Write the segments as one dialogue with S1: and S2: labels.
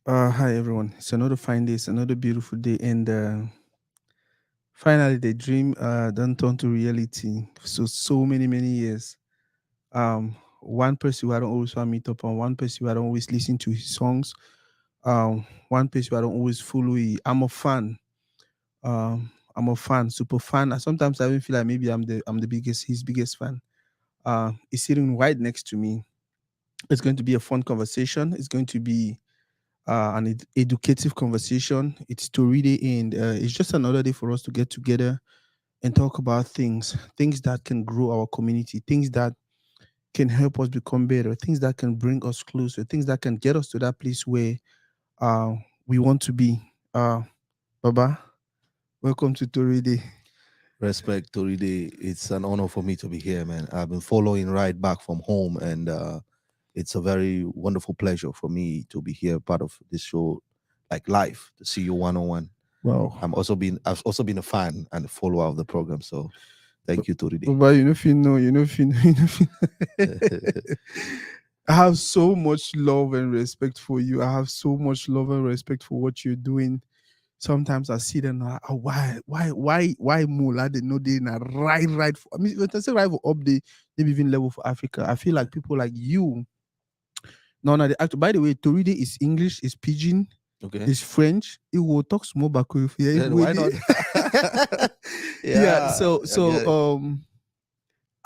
S1: Hi everyone. It's another fine day. It's another beautiful day, and finally the dream done turned to reality. So many years. One person who I don't always want to meet up on. One person who I don't always listen to his songs. One person who I don't always follow. I'm a fan. I'm a fan, super fan. And sometimes I even feel like maybe I'm the biggest, his biggest fan. He's sitting right next to me. It's going to be a fun conversation. It's going to be an educative conversation. It's Toridey, and it's just another day for us to get together and talk about things that can grow our community, things that can help us become better, things that can bring us closer, things that can get us to that place where uh, we want to be. Baba, welcome to Toridey.
S2: Respect, Toridey. It's an honor for me to be here, man. I've been following right back from home, and it's a very wonderful pleasure for me to be here, part of this show, like live, to see you one on one.
S1: Wow.
S2: I've also been a fan and a follower of the program. So, thank you, Toridey.
S1: Baba, you know if you know, you know if you know, you know if you I have so much love and respect for you. I have so much love and respect for what you're doing. Sometimes I see them, why Mola they know they na right for, I mean when I say right for up the maybe even level for Africa. I feel like people like you. No, the actor. By the way, Toride is English, is Pidgin,
S2: Okay.
S1: is French. It will talk small back if
S2: Then why not?
S1: yeah.
S2: Yeah,
S1: So
S2: I get
S1: so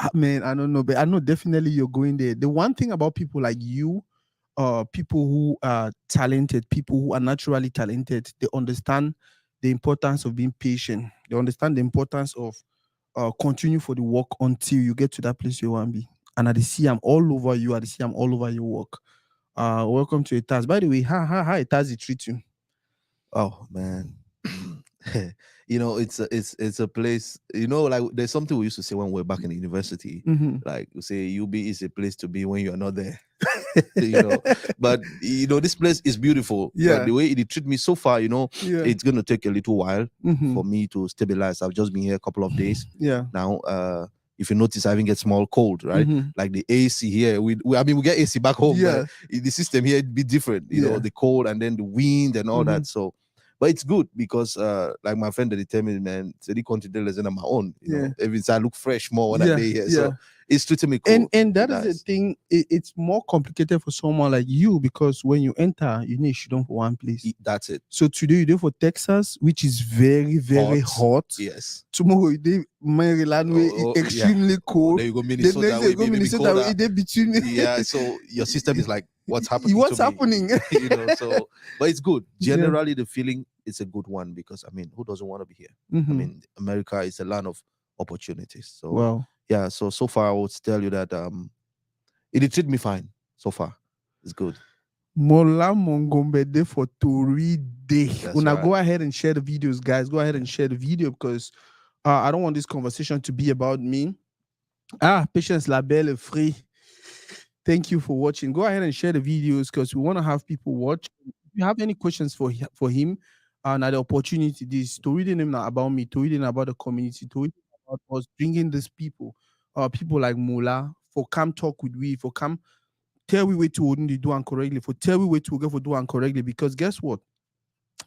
S2: it.
S1: man, I don't know, but I know definitely you're going there. The one thing about people like you, people who are talented, people who are naturally talented, they understand the importance of being patient. They understand the importance of continue for the work until you get to that place you want to be. And I see I'm all over you. I see I'm all over your work. Welcome to Etaz. By the way, how Etaz treat you?
S2: Oh man. It's a place, like there's something we used to say when we were back in the university.
S1: Mm-hmm.
S2: Like we say UB is a place to be when you're not there. But this place is beautiful, but
S1: Yeah,
S2: the way it treat me so far,
S1: yeah.
S2: it's gonna take a little while
S1: Mm-hmm.
S2: for me to stabilize. I've just been here a couple of days
S1: Yeah.
S2: now. If you notice, I even get small cold, right?
S1: Mm-hmm.
S2: Like the AC here, I mean, we get AC back home, but
S1: Yeah.
S2: the system here be different.
S1: Yeah.
S2: The cold and then the wind and all
S1: Mm-hmm.
S2: that. So, but it's good because, like my friend that determined, man, said he continental is in my own.
S1: Yeah.
S2: Every time I look fresh more when I
S1: Yeah.
S2: day here,
S1: Yeah.
S2: so it's treating me
S1: and
S2: cool.
S1: and that is the
S2: Nice.
S1: thing. It's more complicated for someone like you because when you enter, you need to down for one place.
S2: That's it.
S1: So today you do for Texas, which is very
S2: Hot.
S1: hot.
S2: Yes.
S1: Tomorrow you do Maryland, where it
S2: Oh, yeah.
S1: extremely
S2: Oh,
S1: cold.
S2: then you go
S1: The
S2: Minnesota,
S1: next day
S2: where
S1: you
S2: it
S1: go
S2: may be
S1: Minnesota, where
S2: colder.
S1: it dey between.
S2: Yeah. So your system is like, what's happening to
S1: What's
S2: me?
S1: happening?
S2: So, but it's good.
S1: Yeah.
S2: Generally, the feeling is a good one because, I mean, who doesn't want to be here? I
S1: Mm-hmm.
S2: mean, America is a land of opportunities. So,
S1: Wow.
S2: yeah. So far, I would tell you that it treat me fine so far. It's good.
S1: Mola Mongombe Day for Toridey.
S2: That's
S1: Una
S2: right.
S1: go ahead and share the videos, guys. Go ahead and share the video because I don't want this conversation to be about me. Patience Labelle free. Thank you for watching. Go ahead and share the videos because we want to have people watch. If you have any questions for him, now the opportunity, this to reading him not about me, to reading about the community, to reading about us bringing these people, people like Mola, for come talk with we, for come tell we way to wouldn't do and correctly, for tell we way to go for do and correctly. Because guess what?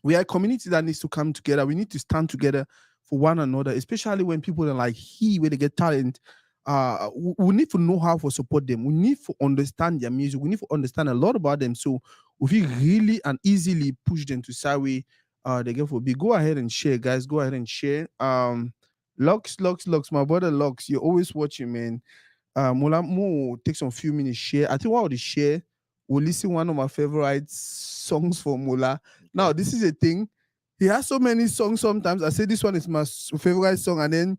S1: We are a community that needs to come together. We need to stand together for one another, especially when people are like when they get talent. We need to know how to support them. We need to understand their music. We need to understand a lot about them. So we really and easily push them to Sawi. They get for big. Go ahead and share, guys. Go ahead and share. Lux, my brother Lux, you're always watching, man. Mola Mo take some few minutes share. I think what would share will listen one of my favorite songs for Mola. Now,
S2: Okay.
S1: this is a thing. He has so many songs sometimes. I say this one is my favorite song, and then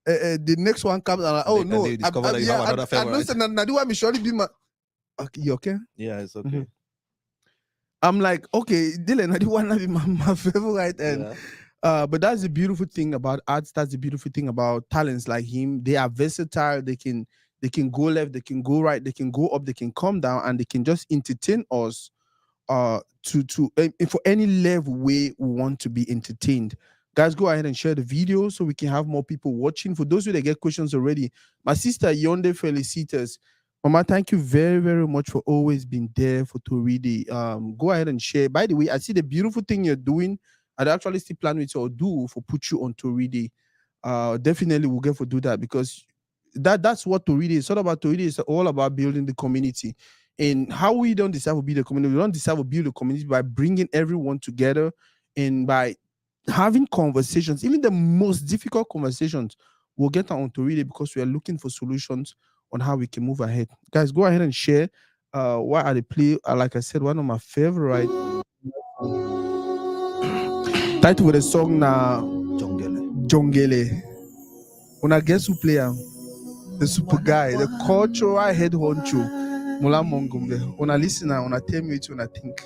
S1: the next one comes and
S2: And
S1: oh
S2: then, and
S1: no,
S2: then you discover that you have another
S1: I don't
S2: favorite.
S1: say that the one me surely be my okay, you okay?
S2: Yeah, it's
S1: Mhm.
S2: okay.
S1: I'm like, okay, Dylan, I do want to be my favorite. And
S2: Yeah.
S1: but that's the beautiful thing about arts. That's the beautiful thing about talents like him. They are versatile. They can go left, they can go right, they can go up, they can come down, and they can just entertain us for any level way we want to be entertained. Guys, go ahead and share the video so we can have more people watching. For those who they get questions already, my sister Yonde Felicitas, Mama, thank you very, very much for always being there for Toridey. Go ahead and share. By the way, I see the beautiful thing you're doing. I'd actually still plan with you or do for put you on Toridey. Definitely we'll get for do that because that's what Toridey is. It's all about Toridey. It's all about building the community. And how we don't deserve to be the community. We don't deserve to build the community by bringing everyone together and by having conversations, even the most difficult conversations. We'll get on Toridey because we are looking for solutions on how we can move ahead. Guys, go ahead and share. What are the play? Like I said, one of my favorite title for the song now. Jongele. When I guess who play the super guy, the cultural head honcho, Mola Mongombe. When I listen now, when I tell me it, when I think.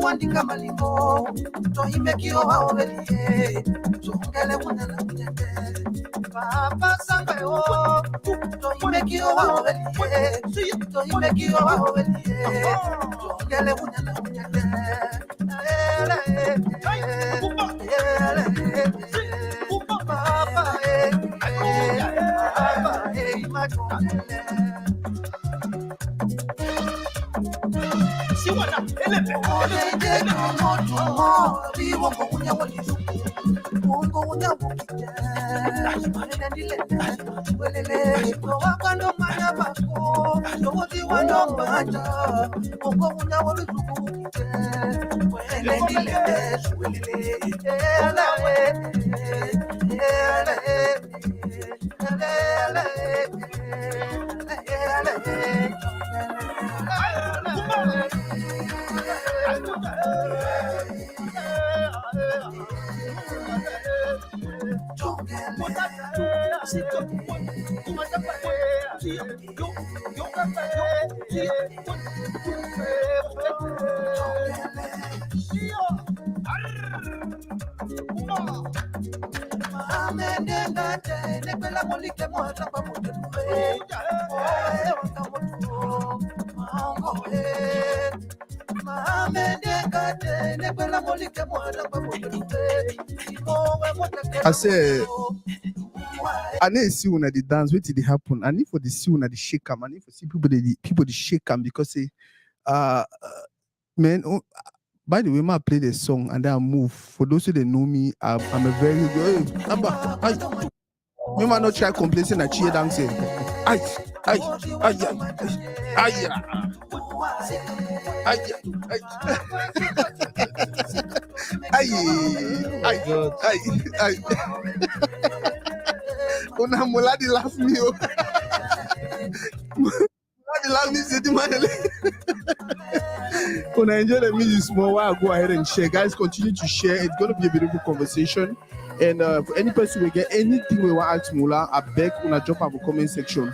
S3: Wandika malingo tohime kio waobelie tungele munana munyende papa sangwe o tohime kio waobelie tohime kio waobelie tungele munana munyende papa
S1: I say, I need to see when they dance. What did it happen? I need for the see when they shake them. I need for see people they shake them because say, man. By the way, I play the song and then I move. For those who don't know me, I'm a very good. Me might not try complacing a cheer dancing. Ay. Una muladi laugh me. Muladi laugh me. Say the man. When I enjoy the music small while, go ahead and share. Guys, continue to share. It's going to be a beautiful conversation. And for any person we get anything we want to ask Mola, I beg una drop up a comment section.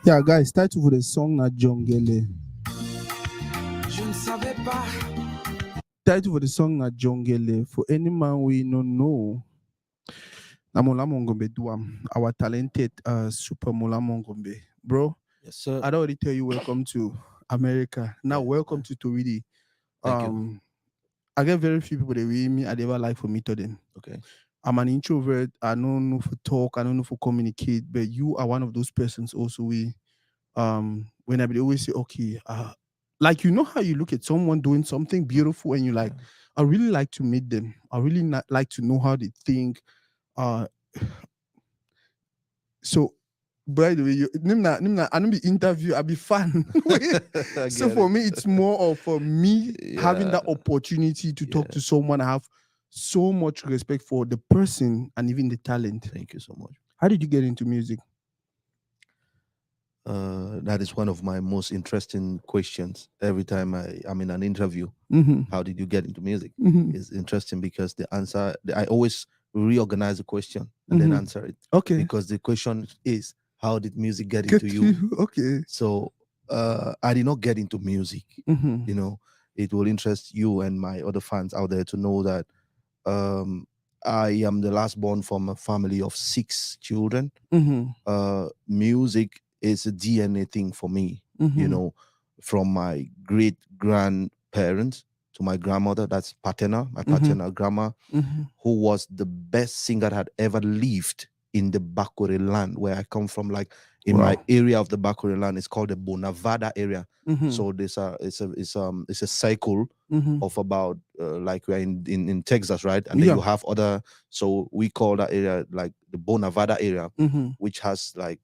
S1: Yeah, guys, title for the song na Jongele.
S3: Je ne savais pas.
S1: Title for the song na Jongele. For any man we no know. Na Mola Mongombe Duam, our talented super Mola Mongombe. Bro,
S2: Yes, sir.
S1: I'd already tell you welcome to America. Now welcome to Toridey.
S2: Thank you.
S1: I get very few people that read me, I never like for me to them.
S2: Okay.
S1: I'm an introvert. I don't know for talk. I don't know for communicate. But you are one of those persons also. When I always say, okay, like you know how you look at someone doing something beautiful and you like, I really like to meet them. I really like to know how they think. So by the way, I don't be interview, I be fan. So for me, it's more of for me having that opportunity to talk to someone. I have so much respect for the person and even the talent.
S2: Thank you so much.
S1: How did you get into music?
S2: That is one of my most interesting questions. Every time I'm in an interview, how did you get into music? It's interesting because the answer, I always reorganize the question and then answer it.
S1: Okay.
S2: Because the question is, how did music get into you?
S1: Okay.
S2: So I did not get into music. You know, it will interest you and my other fans out there to know that I am the last born from a family of 6 children. Music is a DNA thing for me, you know, from my great grandparents to my grandmother, that's paternal, my paternal grandma, who was the best singer that had ever lived in the Bakore land where I come from. Like in my area of the Bakore land, it's called the Bonavada area. So there's it's a cycle of about like we're in Texas, right? And then you have other, so we call that area like the Bonavada area, which has like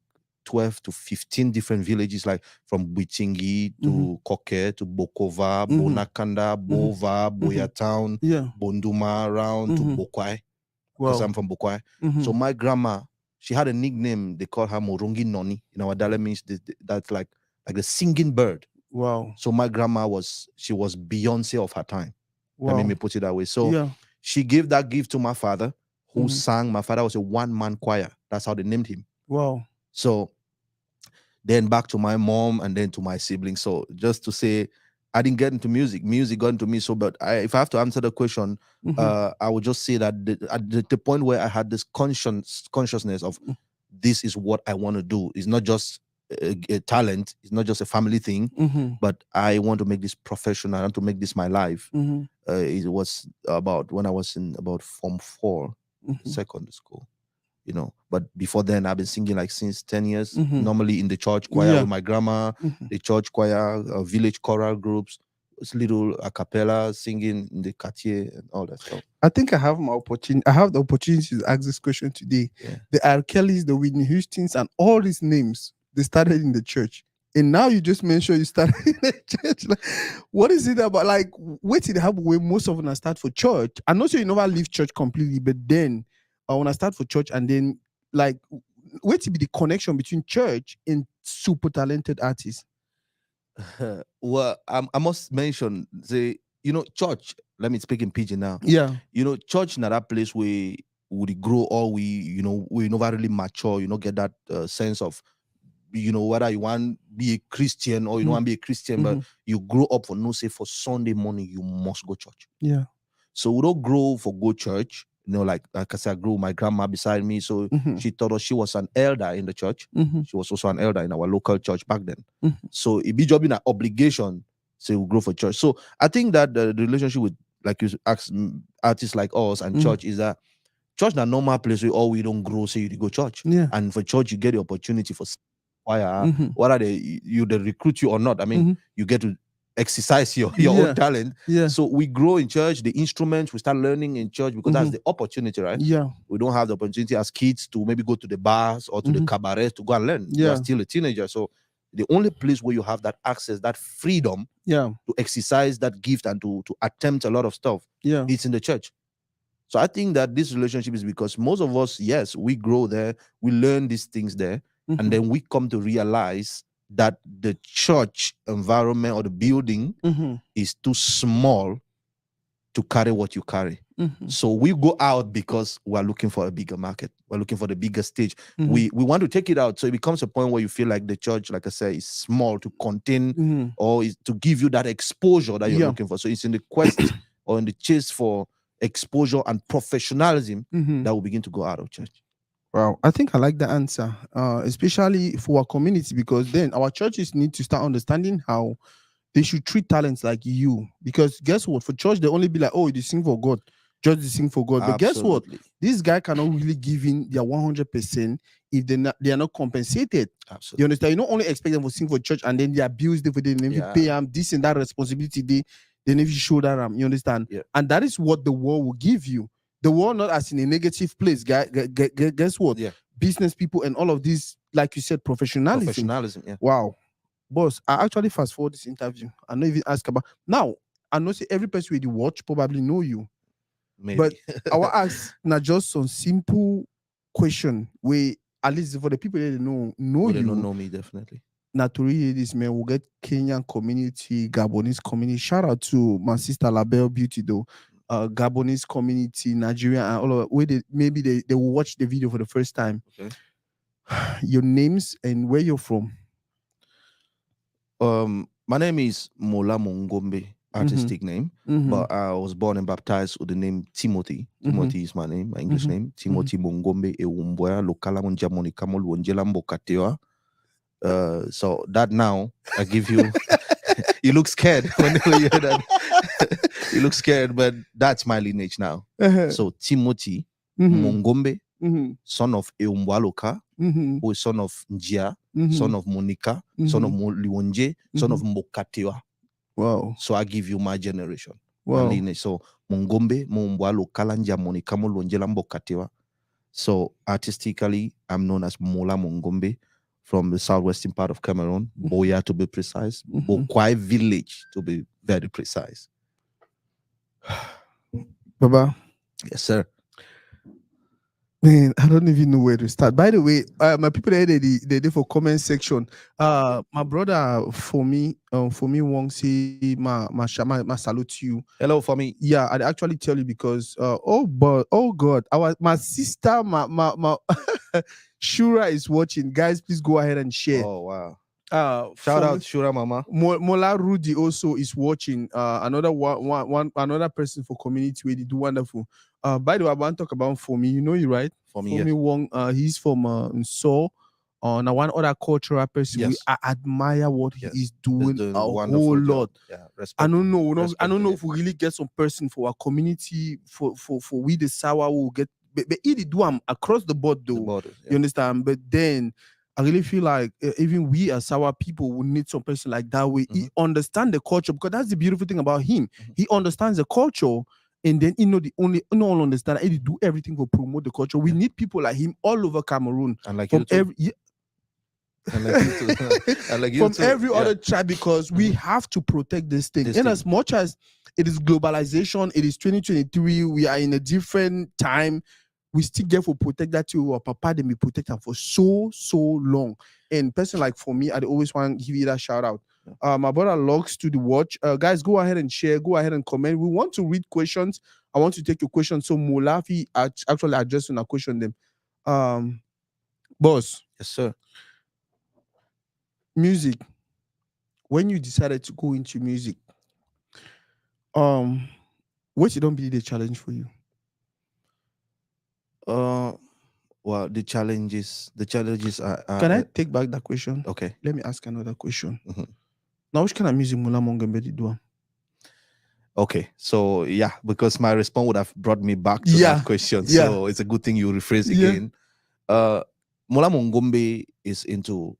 S2: 12 to 15 different villages, like from Buitingi to Koke to Bokova, Bonakanda, Bova, Boyatown, Bonduma, around to Bokwai, because I'm from Bokwai. So my grandma, she had a nickname, they call her Morongi Noni. In our dialect means that's like the singing bird.
S1: Wow.
S2: So my grandma she was Beyonce of her time.
S1: Wow.
S2: Let me put it that way. So she gave that gift to my father, who sang. My father was a one-man choir. That's how they named him.
S1: Wow.
S2: So then back to my mom and then to my siblings. So just to say, I didn't get into music. Music got into me. So, but if I have to answer the question, I would just say that at the point where I had this consciousness of this is what I want to do. It's not just a talent. It's not just a family thing, but I want to make this professional. I want to make this my life. It was about when I was in about Form 4, secondary school. You know, but before then I've been singing like since 10 years, normally in the church choir with my grandma, the church choir, village choral groups, it's little a cappella singing in the quartier and all that stuff.
S1: I think I have the opportunity to ask this question today. The R. Kellys, the Whitney Houstons, and all these names, they started in the church. And now you just mentioned you started in the church. Like, what is it about? Like, what did happen where most of them start for church? I'm not sure you never leave church completely, but then when I start for church and then like where to be the connection between church and super talented artists?
S2: Well, I must mention church. Let me speak in pidgin now.
S1: Yeah.
S2: Church not that place where we grow or we never really mature. Get that sense of whether you want to be a Christian or you don't want to be a Christian, but you grow up for for Sunday morning you must go church.
S1: Yeah.
S2: So we don't grow for go church. Like I said, I grew my grandma beside me. So she taught us, she was an elder in the church. She was also an elder in our local church back then. So it be job in an obligation, so we grow for church. So I think that the relationship with, like you ask, artists like us and church is that church na normal place where we don't grow, so you go church.
S1: Yeah.
S2: And for church, you get the opportunity for choir, whether they recruit you or not. I mean, you get to exercise your own talent.
S1: Yeah.
S2: So we grow in church, the instruments we start learning in church because that's the opportunity, right?
S1: Yeah.
S2: We don't have the opportunity as kids to maybe go to the bars or to the cabarets to go and learn.
S1: Yeah.
S2: You're still a teenager. So the only place where you have that access, that freedom to exercise that gift and to attempt a lot of stuff, it's in the church. So I think that this relationship is because most of us, yes, we grow there, we learn these things there,
S1: Mhm.
S2: and then we come to realize that the church environment or the building
S1: Mhm.
S2: is too small to carry what you carry.
S1: Mhm.
S2: So we go out because we're looking for a bigger market. We're looking for the bigger stage.
S1: Mhm.
S2: We want to take it out. So it becomes a point where you feel like the church, like I said, is small to contain
S1: Mhm.
S2: or is to give you that exposure that you're
S1: Yeah.
S2: looking for. So it's in the quest or in the chase for exposure and professionalism
S1: Mhm.
S2: that will begin to go out of church.
S1: Wow, I think I like the answer, especially for our community, because then our churches need to start understanding how they should treat talents like you. Because guess what? For church, they only be like, oh, you sing for God, just sing for God. But guess what?
S2: Absolutely.
S1: This guy cannot really give in their 100% if they are not compensated. You
S2: Absolutely.
S1: understand? You not only expect them to sing for church and then their bills they for them, if you
S2: Yeah.
S1: pay them this and that responsibility, they if you show that you understand?
S2: Yeah.
S1: And that is what the world will give you. The world not as in a negative place. Guess what?
S2: Yeah.
S1: Business people and all of these, like you said, professionalism.
S2: Professionalism. Yeah.
S1: Wow. Boss, I actually fast forward this interview. I know even ask about now. I know say every person with the watch probably know you.
S2: Maybe.
S1: But I will ask not just some simple question where at least for the people that know
S2: Well, they don't
S1: you.
S2: know me, definitely.
S1: Naturally, this man will get Kenyan community, Gabonese community. Shout out to my sister Labelle Beauty though. Gabonese community, Nigeria, and all of where maybe they will watch the video for the first time.
S2: Okay.
S1: Your names and where you're from.
S2: My name is Mola Mongombe, artistic name, but I was born and baptized with the name Timothy. Timothy is my name, my English name. Timothy Mongombe Ewumboya Lokala Monjamonika Molwonjela Mbokatewa. So that now I give you. You look scared when you hear that. You look scared, but that's my lineage now. So Timothy Mongombe, son of Ewumbwaloka, who is son of Njia, son of Monica, son of Liwonje, son of Mbokatewa.
S1: Wow.
S2: So I give you my generation,
S1: Wow.
S2: my lineage. So Mongombe, Mumbwaloka, Njia, Monica, Molonjela, Mbokatewa. So artistically, I'm known as Mola Mongombe from the southwestern part of Cameroon, Boya to be precise, Bokwai village to be very precise.
S1: Baba.
S2: Yes, sir.
S1: Man, I don't even know where to start. By the way, my people there, they did for comment section. My brother for me won't say my salute you.
S2: Hello for me.
S1: Yeah, I'd actually tell you because oh God, my sister, my Shura is watching. Guys, please go ahead and share.
S2: Oh wow.
S1: Shout
S2: out Shura Mama.
S1: Mola Rudy also is watching. Another another person for community where they do wonderful. By the way, I want to talk about for me. You know you right?
S2: For me,
S1: For
S2: yes.
S1: me, Wong. He's from Seoul. Now one other cultural person.
S2: Yes.
S1: I admire what he is doing
S2: He's
S1: a
S2: wonderful
S1: whole
S2: job.
S1: lot.
S2: Yeah,
S1: I don't know.
S2: respect
S1: I don't
S2: to
S1: know
S2: him.
S1: if we really get some person for our community for we the Sawa will get. But he do across the board though.
S2: The borders, yeah.
S1: You understand? But then I really feel like even we as our people will need some person like that way. He understand the culture because that's the beautiful thing about him. He understands the culture, and then the only all understand. He do everything to promote the culture. We need people like him all over Cameroon.
S2: And like
S1: from
S2: you too.
S1: every
S2: And like you too. And like you
S1: from
S2: too.
S1: every
S2: Yeah.
S1: other tribe because we have to protect this thing.
S2: This
S1: And
S2: thing.
S1: as much as it is globalization, it is 2023. We are in a different time. We still get to protect that to our papa. They be protected for so long. And person like for me, I always want to give you that shout out. My brother logs to the watch. Guys, go ahead and share. Go ahead and comment. We want to read questions. I want to take your questions. So Molafi actually addressing a question them. Boss.
S2: Yes, sir.
S1: Music. When you decided to go into music, what don't be the challenge for you?
S2: Well, the challenges are.
S1: Can I take back that question?
S2: Okay.
S1: Let me ask another question.
S2: Mhm.
S1: Now, which kind of music Mola Mongombe did do?
S2: Okay, so yeah, because my response would have brought me back to
S1: Yeah.
S2: that question.
S1: Yeah.
S2: So it's a good thing you rephrase
S1: Yeah.
S2: again. Mola Mongombe is into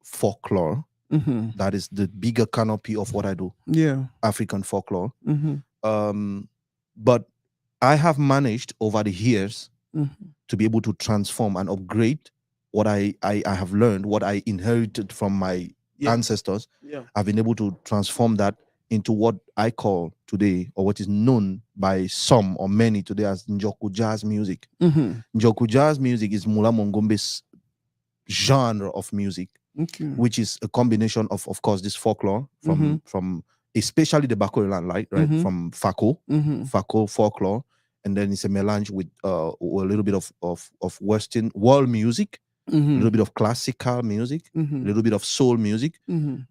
S2: folklore. That is the bigger canopy of what I do.
S1: Yeah.
S2: African folklore. But I have managed over the years to be able to transform and upgrade what I have learned, what I inherited from my ancestors.
S1: Yeah.
S2: I've been able to transform that into what I call today, or what is known by some or many today as Njoku jazz music. Njoku jazz music is Mola Mongombe's genre of music,
S1: Okay.
S2: which is a combination of course, this folklore from especially the Bakoilan, right? From Fako folklore, and then it's a melange with a little bit of Western world music, a little bit of classical music, a little bit of soul music.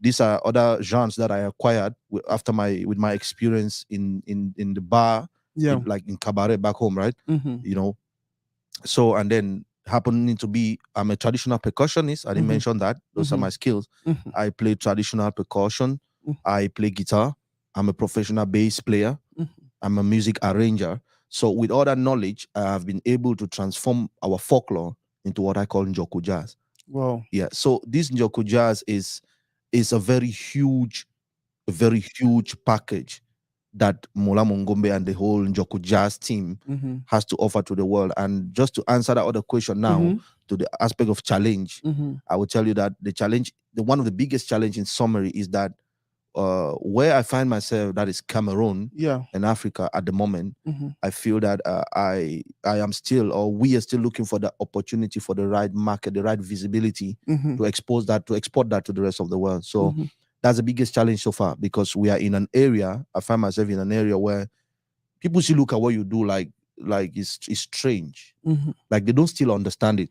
S2: These are other genres that I acquired after with my experience in the bar,
S1: Yeah.
S2: like in cabaret back home, right? You know, so, and then happening to be, I'm a traditional percussionist. I didn't mention that. Those are my skills. I play traditional percussion. I play guitar. I'm a professional bass player. I'm a music arranger. So with all that knowledge, I have been able to transform our folklore into what I call Njoku jazz.
S1: Wow.
S2: Yeah. So this Njoku jazz is a very huge package that Mola Mongombe and the whole Njoku jazz team has to offer to the world. And just to answer that other question now, to the aspect of challenge, I will tell you that one of the biggest challenge in summary is that where I find myself, that is Cameroon and Africa at the moment, I feel that I am still, or we are still looking for the opportunity for the right market, the right visibility to export that to the rest of the world. So that's the biggest challenge so far, because we are in an area, I find myself in an area where people still look at what you do like it's strange. Like they don't still understand it.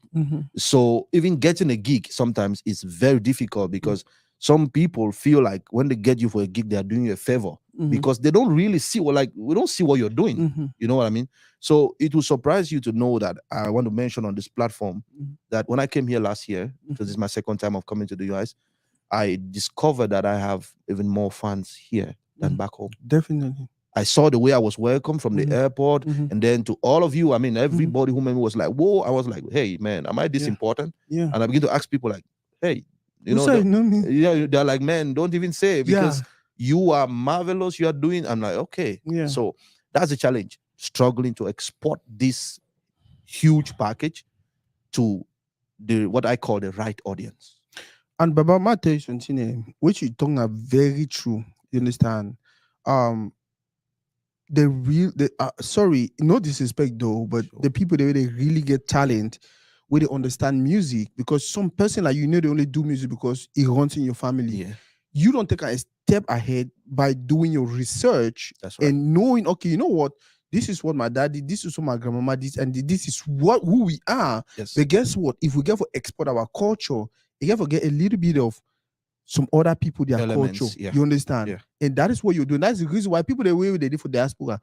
S2: So even getting a gig sometimes is very difficult, because some people feel like when they get you for a gig, they are doing you a favor, because they don't really see we don't see what you're doing. You know what I mean? So it will surprise you to know that I want to mention on this platform that when I came here last year, because this is my second time of coming to the US, I discovered that I have even more fans here than back home.
S1: Definitely.
S2: I saw the way I was welcomed from the airport, and then to all of you, I mean, everybody who met me was like, whoa. I was like, hey, man, am I this important?
S1: Yeah.
S2: And I begin to ask people like, hey, you
S1: Who
S2: know,
S1: said know me?
S2: yeah, they're like, man, don't even say it, because you are marvelous. You are doing, I'm like, okay.
S1: Yeah.
S2: So that's the challenge, struggling to export this huge package to what I call the right audience.
S1: And Baba, my tell you something, which you talking are very true. You understand? Sorry, no disrespect though, but the people they really get talent where they understand music, because some person like they only do music because it runs in your family.
S2: Yeah,
S1: You don't take a step ahead by doing your research
S2: that's right.
S1: and knowing, okay, you know what? This is what my dad did, this is what my grandmama did, and this is who we are.
S2: Yes.
S1: But guess what? If we get to export our culture, you get to get a little bit of some other people, their
S2: Elements,
S1: culture.
S2: yeah.
S1: You understand?
S2: Yeah.
S1: And that is what you're doing. That's the reason why people the way they did for diaspora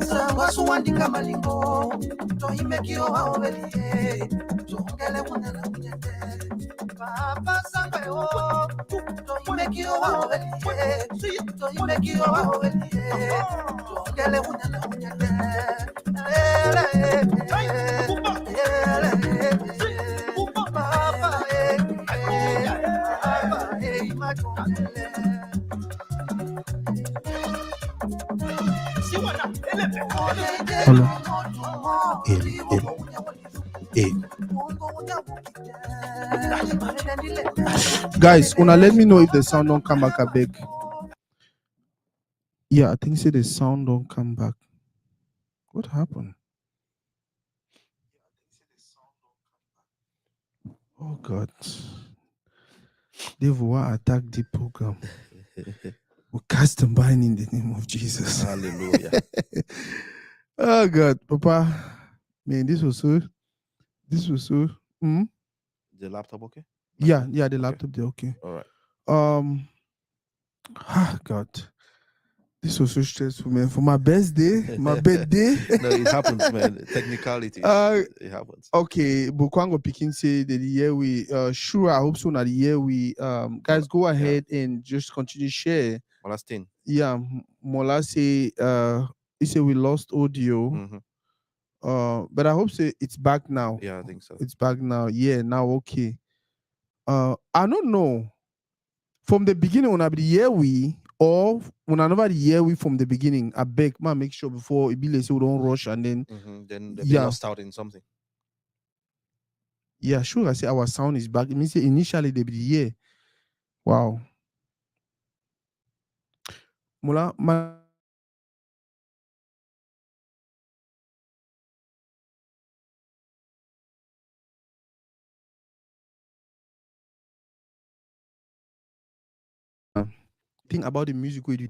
S3: Sangwasu wandika malingo toimekio waobelie tongele munana munyete papa sangweo toimekio waobelie toimekio waobelie tongele munana munyete
S1: Hello. Guys, una let me know if the sound don't come back a big. Yeah, I think say the sound don't come back. What happened? Oh God. Devil will attack the program. We cast them bind in the name of Jesus.
S2: Hallelujah.
S1: Oh God, Papa. Man, this was so.
S2: The laptop okay?
S1: Yeah, the
S2: Okay.
S1: laptop there, okay.
S2: All right.
S1: God. This was so stressful, man. For my birthday, my birthday.
S2: No, it happens, man. Technicalities. It happens.
S1: Okay, Bukwango Pikin say that the year we sure I hope so now the year we guys go ahead and just continue share.
S2: Molestin.
S1: Yeah, Mola say he said we lost audio.
S2: Mm-hmm.
S1: But I hope say it's back now.
S2: Yeah, I think so.
S1: It's back now. Yeah, now okay. I don't know. From the beginning when I be the year we or when I never the year we from the beginning, I beg man make sure before it be like say we don't rush and then
S2: then they lost out in something.
S1: Yeah, sure. I say our sound is back. It means initially they be the year. Wow. Mola, my thing about the music we do.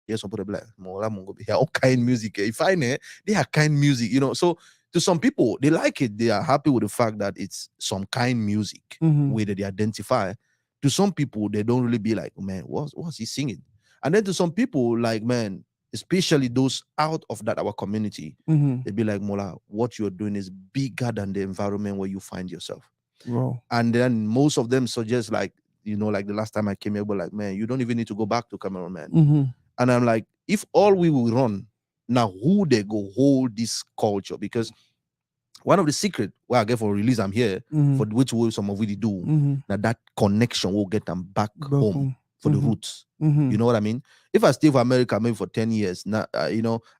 S2: Yes, put a black Mola Mongombe. All kind music. If I know they are kind music, So to some people, they like it. They are happy with the fact that it's some kind music where they identify. To some people, they don't really be like, man, what's he singing? And then to some people, like, man, especially those out of that our community, they be like, Mola, what you're doing is bigger than the environment where you find yourself.
S1: Wow.
S2: And then most of them suggest, like, like the last time I came here, but like, man, you don't even need to go back to Cameroon, man. And I'm like, if all we will run, now who they go hold this culture? Because one of the secret where I get for release, I'm here for which way some of we do. Now that connection will get them back home for the roots. You know what I mean? If I stay for America maybe for 10 years, now I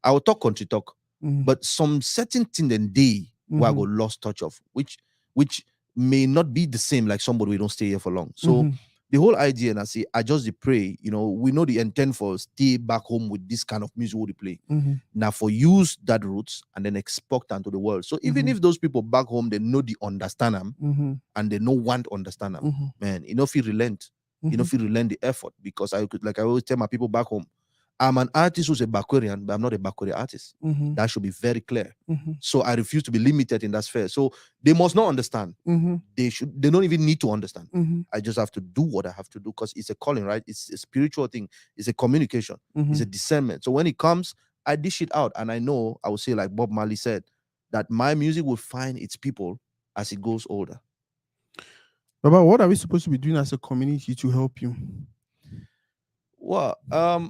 S2: will talk country talk, but some certain thing in day where I go lost touch of, which may not be the same like somebody we don't stay here for long. So the whole idea, and I say, I just pray, we know the intent for stay back home with this kind of music we play. Now for use that roots and then export them to the world. So even if those people back home, they know the understand them and they know want to understand them, man, if you relent, if you relent the effort, because I always tell my people back home, I'm an artist who's a Bakurian, but I'm not a Bakuri artist. That should be very clear. So I refuse to be limited in that sphere. So they must not understand. They don't even need to understand. I just have to do what I have to do because it's a calling, right? It's a spiritual thing. It's a communication. It's a discernment. So when it comes, I dish it out. And I know, I would say like Bob Marley said, that my music will find its people as it goes older.
S1: Baba, what are we supposed to be doing as a community to help you?
S2: Well,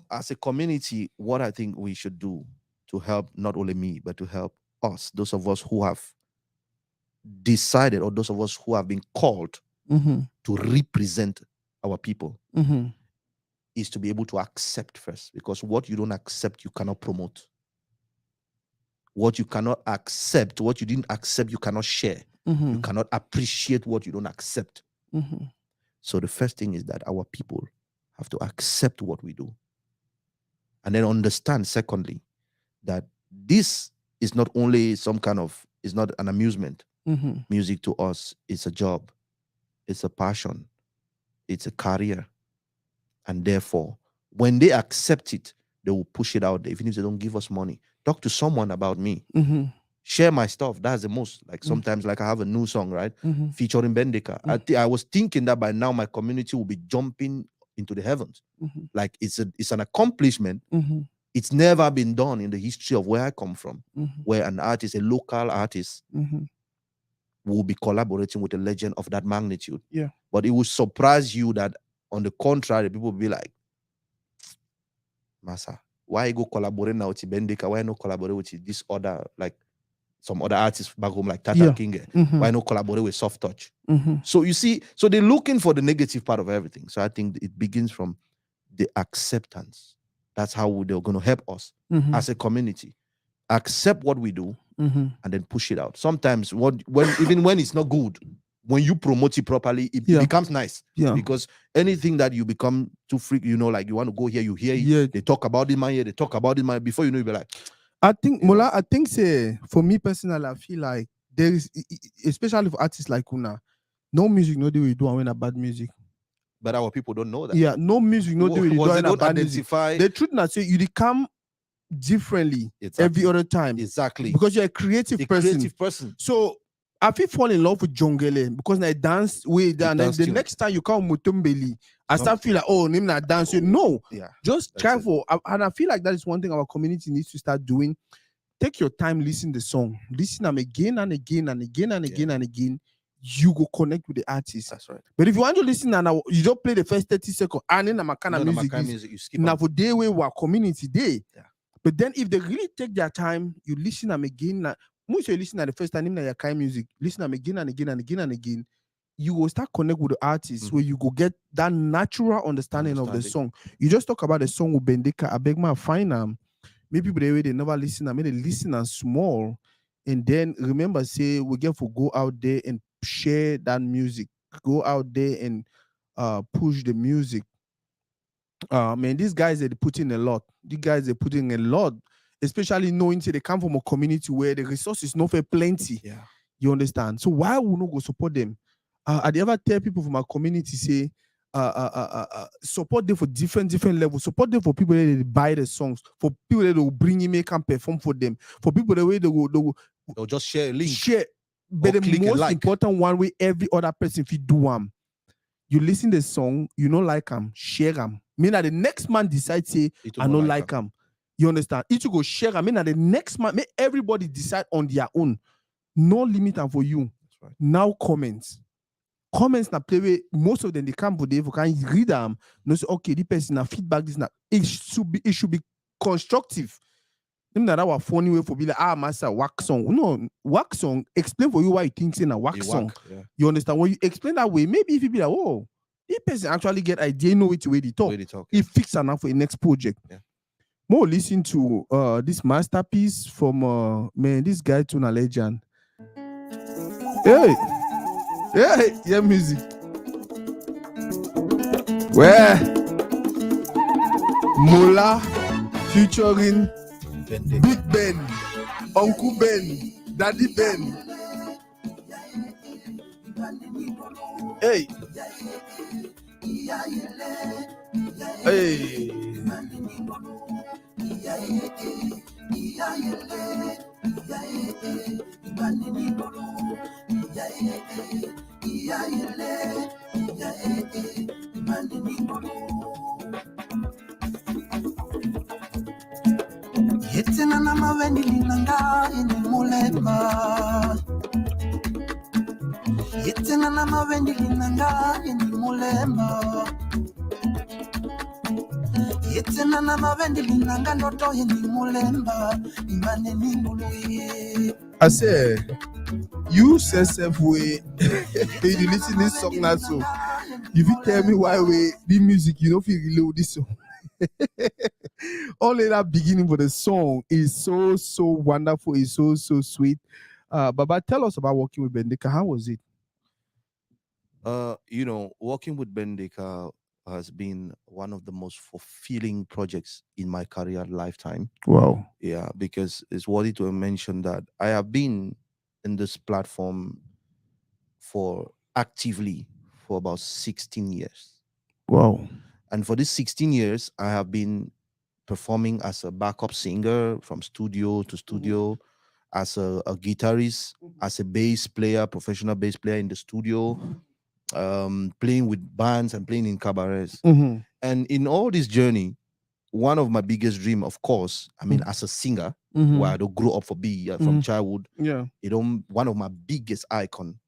S2: as a community, what I think we should do to help not only me, but to help us, those of us who have decided, or those of us who have been called to represent our people, is to be able to accept first. Because what you don't accept, you cannot promote. What you cannot accept, what you didn't accept, you cannot share. You cannot appreciate what you don't accept.
S1: Mm-hmm.
S2: So the first thing is that our people have to accept what we do. And then understand, secondly, that this is not only it's not an amusement.
S1: Mm-hmm.
S2: Music to us is a job, it's a passion, it's a career. And therefore, when they accept it, they will push it out there, even if they don't give us money. Talk to someone about me.
S1: Mm-hmm.
S2: Share my stuff. That's the most. Like sometimes, like I have a new song, right?
S1: Mm-hmm.
S2: Featuring Bendeka. I was thinking that by now my community will be jumping into the heavens.
S1: Mm-hmm.
S2: Like it's an accomplishment.
S1: Mm-hmm.
S2: It's never been done in the history of where I come from,
S1: Mm-hmm.
S2: where an artist, a local artist,
S1: Mm-hmm.
S2: will be collaborating with a legend of that magnitude.
S1: Yeah.
S2: But it will surprise you that, on the contrary, people will be like, Massa, why you go collaborate now with Bendeka? Why not collaborate with this other, like some other artists back home, like Tata King?
S1: Mm-hmm.
S2: Why not collaborate with Soft Touch?
S1: Mm-hmm.
S2: So you see, so they're looking for the negative part of everything. So I think it begins from the acceptance. That's how they're going to help us as a community. Accept what we do and then push it out. Sometimes even when it's not good, when you promote it properly, it becomes nice.
S1: Yeah.
S2: Because anything that you become too freak, like you want to go here, you hear it.
S1: Yeah.
S2: They talk about it, man. They talk about it, man. Before you know, you'll be like,
S1: I think, Mola, I think say, for me personally, I feel like there is, especially for artists like Una, no music, no do we do when a bad music.
S2: But our people don't know that.
S1: Yeah, no music, no do we do when a bad music.
S2: Identify.
S1: The truth not say you come differently every other time.
S2: Exactly.
S1: Because you're a creative person. So I feel fall in love with Jongele because I dance with that. And then the next time you come Mutumbeli, I start feel like, oh, name not dance. No, just try for. And I feel like that is one thing our community needs to start doing. Take your time, listen to the song, listen them again and again and again and again and again. You go connect with the artist.
S2: That's right.
S1: But if you want to listen and you just play the first 30 seconds and then the kind of music,
S2: you skip
S1: now for day way our community day.
S2: Yeah.
S1: But then if they really take their time, you listen them again. Most you listen at the first time, in your kind music, listen them again and again and again and again. You will start connect with the artist where you go get that natural understanding of the song. You just talk about the song with Bendeka. I beg my fine maybe people they never listen. I mean they listen and small, and then remember say we get to go out there and share that music. Go out there and push the music. Man, these guys they put in a lot. These guys they put in a lot, especially knowing they come from a community where the resources not for plenty.
S2: Yeah,
S1: you understand. So why would not go support them? I ever tell people from our community say, support them for different levels. Support them for people that buy the songs, for people that will bring in, make and perform for them, for people that way
S2: they'll just share a link.
S1: Share, but the most important one way every other person if you do you listen to the song, you don't like them, share them. Mean that the next man decides say I don't like them. You understand? It will go share them. Mean that the next man, make everybody decide on their own. No limit and for you.
S2: That's right.
S1: Now comments na play with most of them they come for they can read them. No say okay, this person na feedback this na it should be constructive. That our funny way for be like master wax song. No, wax song explain for you why you think saying a wax song.
S2: Yeah.
S1: You understand? When you explain that way, maybe if you be like, oh, this person actually get idea, know which way they talk. It fix enough for the next project.
S2: Yeah.
S1: More listen to this masterpiece from man, this guy to a legend. Hey, yeah, music. Where Mola featuring Big Ben, Uncle Ben, Daddy Ben. Hey. Hey.
S3: Yetina na mavendi linanga ini mulema. Yetina na mavendi linanga ini mulema. Yetina na mavendi linanga ndoto ini mulemba. Imane ni muluye.
S1: I say, you self way you listen this song now so if you tell me why we the music you don't feel reload this song. Only that beginning for the song is so wonderful, it's so sweet. But tell us about working with Bendika. How was it?
S2: Working with Bendika has been one of the most fulfilling projects in my career lifetime.
S1: Wow.
S2: Yeah, because it's worthy to mention that I have been in this platform for actively for about 16 years.
S1: Wow.
S2: And for these 16 years, I have been performing as a backup singer from studio to studio, as a guitarist, as a bass player, professional bass player in the studio, playing with bands and playing in cabarets.
S1: Mm-hmm.
S2: And in all this journey, one of my biggest dream, of course, I mean, as a singer, where I don't grow up for be from childhood,
S1: Yeah.
S2: one of my biggest icon,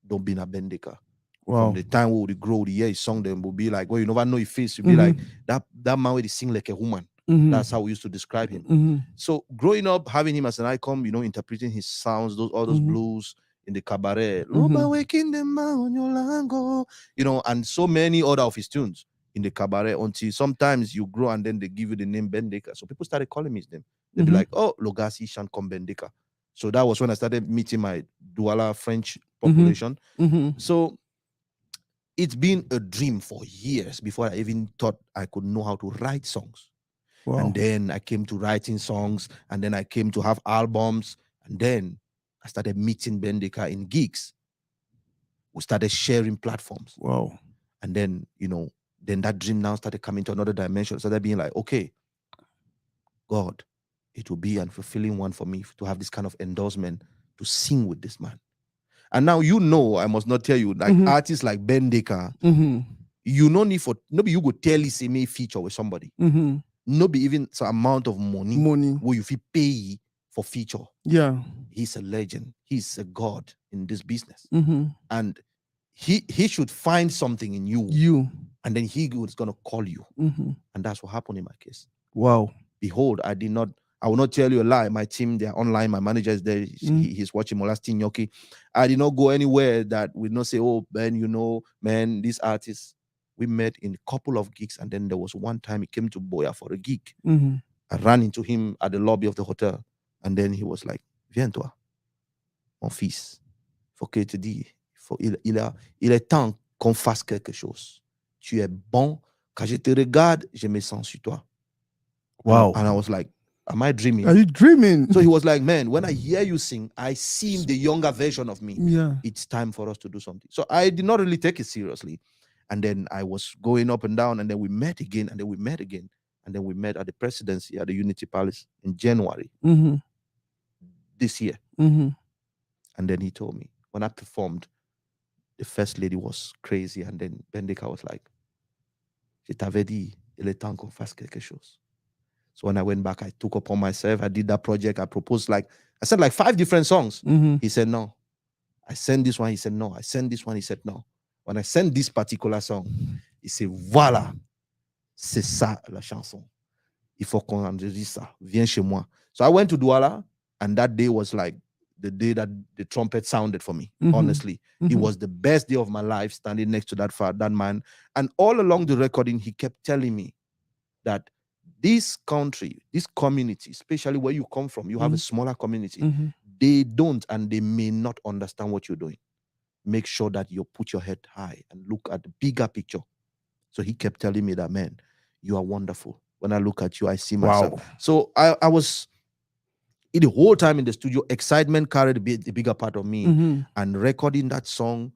S2: don't be a Bendika.
S1: Wow.
S2: From the time we would grow, the year he sung them will be like, well, you never know his face. You'll be like, that man where he sing like a woman. That's how we used to describe him. So growing up, having him as an icon, interpreting his sounds, all those blues in the cabaret, Loba waking them on your lango, and so many other of his tunes in the cabaret, until sometimes you grow and then they give you the name Bendika. So people started calling me his name. They'd be like, oh, Logasi Shan Kom Bendika. So that was when I started meeting my Douala French population. So it's been a dream for years before I even thought I could know how to write songs.
S1: Wow.
S2: And then I came to writing songs, and then I came to have albums, and then I started meeting Bendika in gigs. We started sharing platforms.
S1: Wow.
S2: And then, then that dream now started coming to another dimension. Started being like, okay, God, it will be a fulfilling one for me to have this kind of endorsement to sing with this man. And now, I must not tell you, like artists like Bendika, you no need for, nobody you go tell you say me feature with somebody. Nobody even some amount of money where you feel pay for feature.
S1: Yeah.
S2: He's a legend. He's a god in this business. And he should find something in you. And then he was going to call you. And that's what happened in my case.
S1: Wow.
S2: Behold, I will not tell you a lie. My team, they're online. My manager is there. He's watching Mola Gnocchi. I did not go anywhere that would not say, oh, Ben, this artist. We met in a couple of gigs. And then there was one time he came to Boya for a gig. I ran into him at the lobby of the hotel. And then he was like, viens toi, mon fils. Faut que te dis, il est temps qu'on fasse quelque chose. Tu es bon. Quand je te regarde, je me sens sur toi.
S1: Wow.
S2: And I was like, am I dreaming?
S1: Are you dreaming?
S2: So he was like, man, when I hear you sing, I see the younger version of me.
S1: Yeah.
S2: It's time for us to do something. So I did not really take it seriously. And then I was going up and down, and then we met again, and then we met again. And then we met at the presidency at the Unity Palace in January this year. And then he told me, when I performed, the first lady was crazy. And then Bendika was like, je t'avais dit, il est temps qu'on fasse quelque chose. So when I went back, I took upon myself. I did that project. I proposed I said 5 different songs. He said no. I sent this one. He said no. I sent this one. He said no. When I sent this particular song, he said, voilà, c'est ça la chanson. Il faut qu'on enregistre ça. Viens chez moi. So I went to Douala, and that day was like the day that the trumpet sounded for me. Honestly, it was the best day of my life, standing next to that man. And all along the recording, he kept telling me that this country, this community, especially where you come from, you have a smaller community. They don't, and they may not understand what you're doing. Make sure that you put your head high and look at the bigger picture. So he kept telling me that, man, you are wonderful. When I look at you, I see myself.
S1: Wow.
S2: So I was the whole time in the studio, excitement carried the bigger part of me. And recording that song,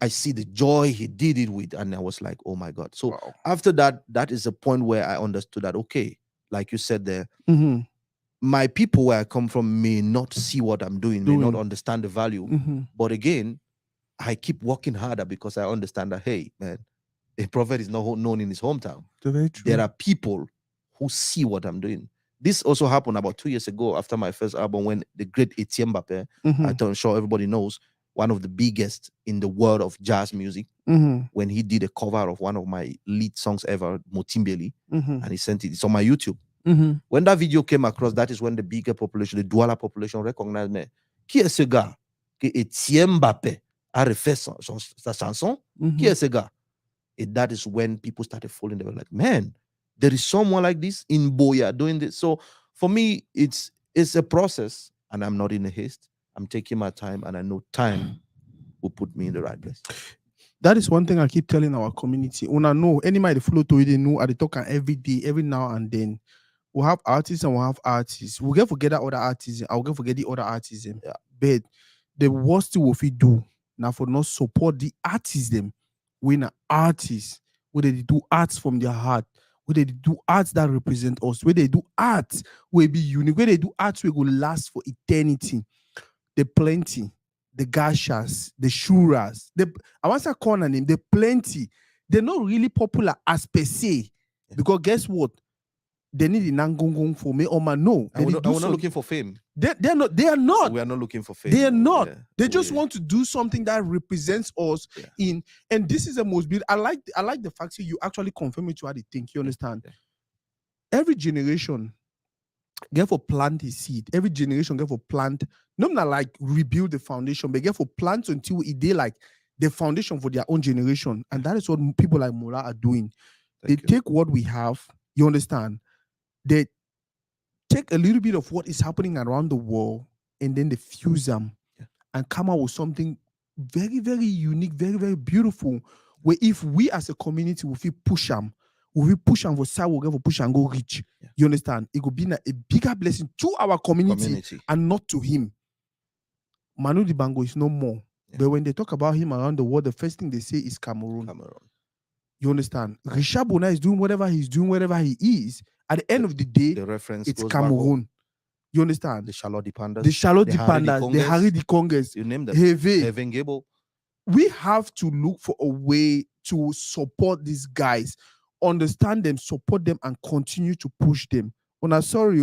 S2: I see the joy he did it with, and I was like, oh my God. So after that, that is a point where I understood that, okay, like you said there, my people where I come from may not see what I'm doing, may not understand the value. But again, I keep working harder because I understand that, hey, man, a prophet is not known in his hometown. There are people who see what I'm doing. This also happened about 2 years ago after my first album, when the great Etienne Mbappé, I'm sure everybody knows, one of the biggest in the world of jazz music, when he did a cover of one of my lead songs ever, Motimbeli, and he sent it. It's on my YouTube. When that video came across, that is when the bigger population, the Douala population, recognized me. Qui est ce gars que Etienne Mbappé a refait sa chanson? Qui est ce gars? And that is when people started falling. They were like, man, there is someone like this in Boya doing this. So for me, it's a process, and I'm not in a haste. I'm taking my time, and I know time will put me in the right place.
S1: That is one thing I keep telling our community. When I know anybody follow Toridey know I dey talk am every day, every now and then. We'll have artists and we'll have artists. We'll get forget that other artists. I'll get forget the other artists.
S2: Yeah.
S1: But the worst thing we do now for not support the artists them when an artist, where they do arts from their heart, where they do arts that represent us, where they do arts will be unique, where they do arts will go last for eternity. The plenty, the gashas, the shuras, I want to call a name, the plenty. They're not really popular as per se. Because guess what? They need the nangongong for me or man. No,
S2: And we're not looking for fame.
S1: They're not. They are not.
S2: We are not looking for fame.
S1: They are not.
S2: Yeah.
S1: They just want to do something that represents us in. And this is the most beautiful. I like the fact that you actually confirm it to how they think. You understand?
S2: Yeah.
S1: Every generation get for plant his seed. Every generation get for plant. Not like rebuild the foundation, but get for plant until it they like the foundation for their own generation. And that is what people like Mola are doing. They take what we have. You understand? They take a little bit of what is happening around the world and then they fuse them and come out with something very, very unique, very, very beautiful. Where if we as a community will push them for side, we'll get for push and go reach. Yeah. You understand? It could be a bigger blessing to our community and not to him. Manu Dibango is no more. Yeah. But when they talk about him around the world, the first thing they say is Cameroon. You understand? Richard Bona is doing whatever he's doing, wherever he is. At the end of the day,
S2: the reference
S1: it's Cameroon. You understand?
S2: The Charlotte Pandas,
S1: the Harry the Congress,
S2: you name them.
S1: Heaven
S2: Gable.
S1: We have to look for a way to support these guys, understand them, support them, and continue to push them. Oh, I'm sorry,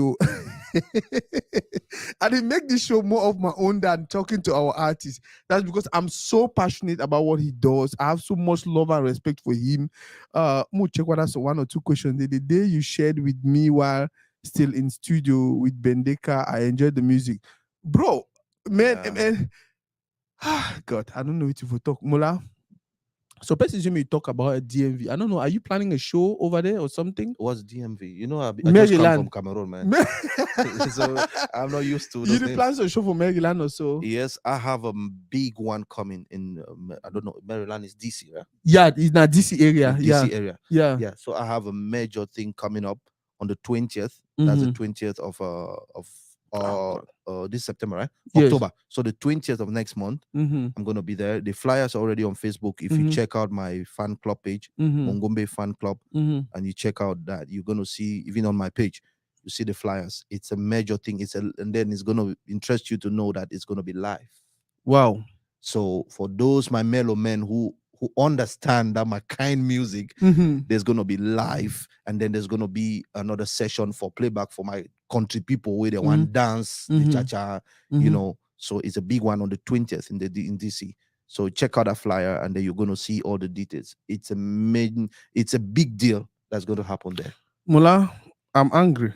S1: I didn't make this show more of my own than talking to our artists. That's because I'm so passionate about what he does. I have so much love and respect for him. Check what that's one or two questions. The day you shared with me while still in studio with Bendeka, I enjoyed the music. Bro, man. God, I don't know if you talk. Mola. So, person me talk about a DMV. I don't know. Are you planning a show over there or something?
S2: What's DMV? You know, I just come from Cameroon, man. So I'm not used to.
S1: You plan a show for Maryland or so?
S2: Yes, I have a big one coming in. I don't know. Maryland is DC, right?
S1: Yeah, it's not DC area.
S2: DC area.
S1: Yeah.
S2: So I have a major thing coming up on the 20th. That's the 20th of this September, right?
S1: Yes.
S2: October. So the 20th of next month, I'm gonna be there. The flyers are already on Facebook. If you check out my fan club page, Mongombe fan club, and you check out that, you're gonna see, even on my page, you see the flyers. It's a major thing. And then it's gonna interest you to know that it's gonna be live.
S1: Wow.
S2: So for those my mellow men who understand that my kind music, there's gonna be live, and then there's gonna be another session for playback for my country people where they want dance, the cha-cha, you know. So it's a big one on the 20th in DC. So check out that flyer, and then you're gonna see all the details. It's a big deal that's gonna happen there.
S1: Mola, I'm angry.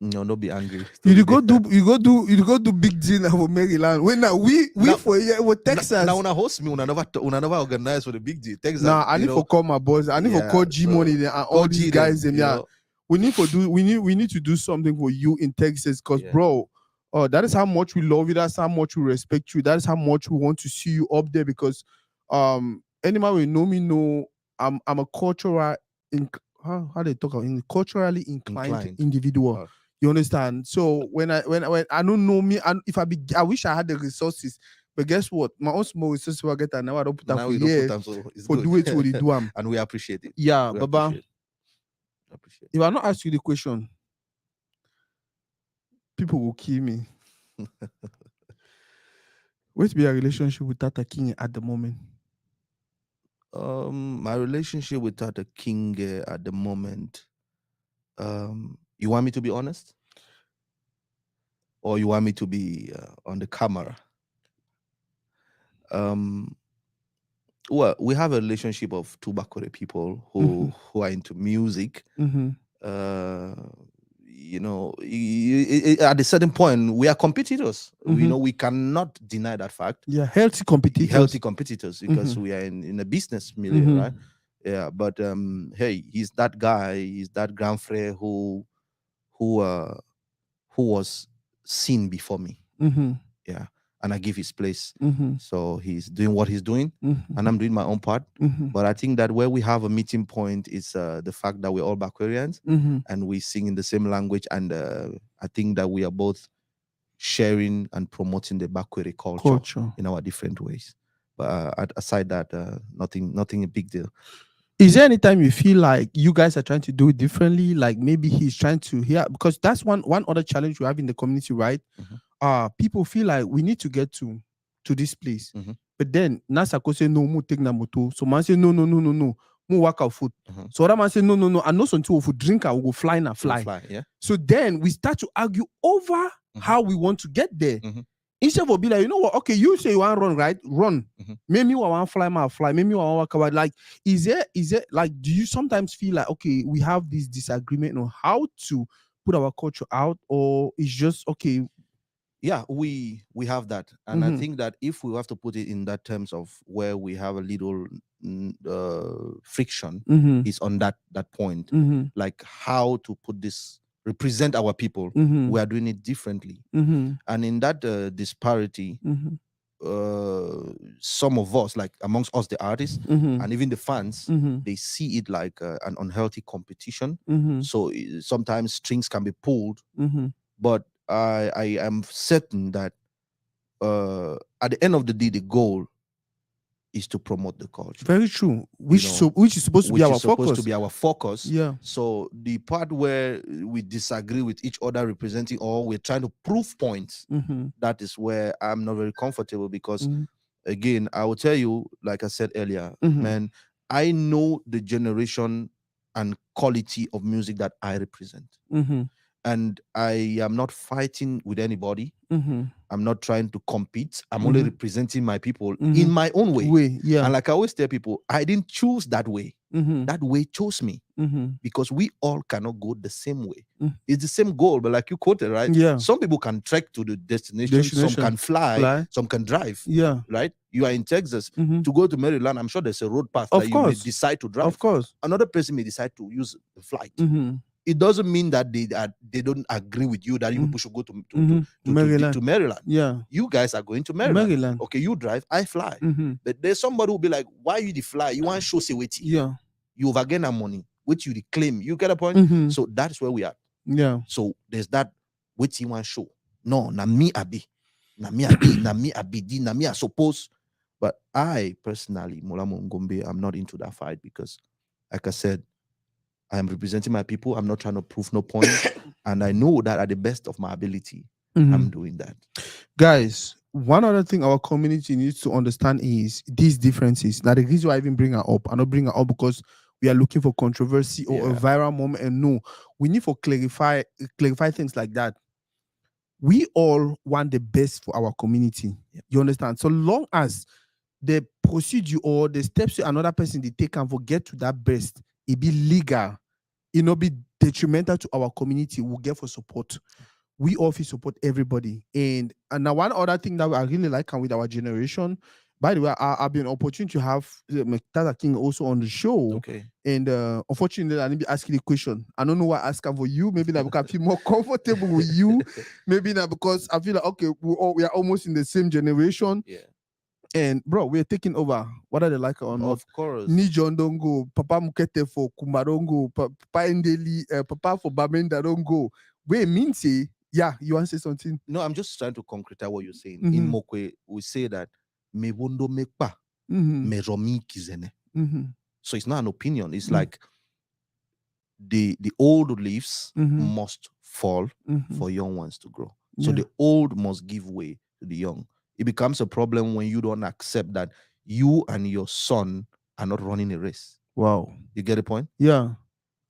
S2: No, don't be angry.
S1: You go do big deal for Maryland. When now we for Texas.
S2: Now when I host me, when I never organize for the big deal. Texas.
S1: Nah, I need to call my boss. I need to call G Money and all these guys. And we need to do something for you in Texas, because bro, that is how much we love you. That's how much we respect you. That is how much we want to see you up there. Because anybody who know I'm a cultural how they talk about culturally inclined individual. You understand? So when I don't know me, and if I wish I had the resources, but guess what? My own small resources will get, and now I don't put them for years for do it what they do.
S2: And we appreciate it.
S1: Yeah, Baba. If I not ask you the question, people will kill me. What's your relationship with Tata King at the moment?
S2: My relationship with Tata King at the moment. You want me to be honest? Or you want me to be on the camera? Well, we have a relationship of two Bakore people who are into music. You know, at a certain point, we are competitors. You know, we cannot deny that fact.
S1: Yeah, healthy competitors.
S2: Because we are in a business milieu, right? Yeah, but hey, he's that guy. He's that grand frère who was seen before me. Yeah, and I give his place.
S1: Mm-hmm.
S2: So he's doing what he's doing,
S1: Mm-hmm.
S2: and I'm doing my own part.
S1: Mm-hmm.
S2: But I think that where we have a meeting point is the fact that we're all Bakwarians
S1: Mm-hmm.
S2: and we sing in the same language. And I think that we are both sharing and promoting the Bakwari culture in our different ways. But aside that, nothing a big deal.
S1: Is there any time you feel like you guys are trying to do it differently? Like maybe he's trying to hear, because that's one other challenge we have in the community, right? People feel like we need to get to this place. But then Nasako say no, mu take na moto. So man say no, mu walk out foot. So other man say no. And no something we drink and we go fly na fly.
S2: Yeah.
S1: So then we start to argue over how we want to get there. Instead of be like, you know what? Okay, you say you want to run, right? Run. Maybe I want to fly, my fly. Maybe I want to walk about. Like, is there like, do you sometimes feel like, okay, we have this disagreement on how to put our culture out, or it's just okay?
S2: Yeah, we have that, and I think that if we have to put it in that terms of where we have a little friction, is on that point, like how to put this, represent our people. We are doing it differently, and in that disparity, some of us, like amongst us, the artists and even the fans, they see it like an unhealthy competition. So sometimes strings can be pulled, but I am certain that at the end of the day, the goal is to promote the culture.
S1: Very true. Which is supposed to be our focus. Yeah.
S2: So the part where we disagree with each other representing, or we're trying to prove points, that is where I'm not very comfortable, because again, I will tell you, like I said earlier, man, I know the generation and quality of music that I represent. And I am not fighting with anybody. I'm not trying to compete. I'm only representing my people in my own way.
S1: Yeah.
S2: And like I always tell people, I didn't choose that way. That way chose me, because we all cannot go the same way. It's the same goal, but like you quoted, right?
S1: Yeah.
S2: Some people can trek to the destination. Some can fly, some can drive.
S1: Yeah.
S2: Right? You are in Texas. To go to Maryland, I'm sure there's a road path that you may decide to drive.
S1: Of course.
S2: Another person may decide to use the flight. It doesn't mean that they don't agree with you that you people should go to Maryland.
S1: Yeah.
S2: You guys are going to Maryland. Okay, you drive, I fly. But there's somebody who will be like, why you the fly? You want to show say waiting.
S1: Yeah.
S2: You overgain that money, which you reclaim. You get a point? So that's where we are.
S1: Yeah.
S2: So there's that which you want to show. No, na me abi. Na me abi, na me abidi, na me I suppose. But I personally, Mola Mongombe, I'm not into that fight, because like I said, I am representing my people. I'm not trying to prove no point. And I know that at the best of my ability, I'm doing that.
S1: Guys, one other thing our community needs to understand is these differences. Now, the reason why I even bring her up, I don't bring her up because we are looking for controversy or a viral moment. And no, we need to clarify things like that. We all want the best for our community. You understand? So long as the procedure or the steps another person they take and forget to that best, it be legal, it not be detrimental to our community, we'll get for support. We all feel support everybody. And now one other thing that I really like with our generation, by the way, I've been opportunity to have Tata King also on the show.
S2: Okay.
S1: And unfortunately, I need to ask you the question. I don't know why I ask her for you. Maybe like I feel more comfortable with you. Maybe now because I feel like, okay, we are almost in the same generation.
S2: Yeah.
S1: And bro, we're taking over. Whether they like it or not.
S2: Of course.
S1: Ni John don't go. Papa Mukete for Kumba don't go. Papa Ndeli, Papa for Bamenda don't go. Wait, mean say, yeah, you want to say something?
S2: No, I'm just trying to concretize what you're saying. In Mokwe, we say that me wondo mekpa, me romi kizene. So it's not an opinion. It's like the old leaves must fall for young ones to grow. So the old must give way to the young. It becomes a problem when you don't accept that you and your son are not running a race.
S1: Wow.
S2: You get the point?
S1: Yeah.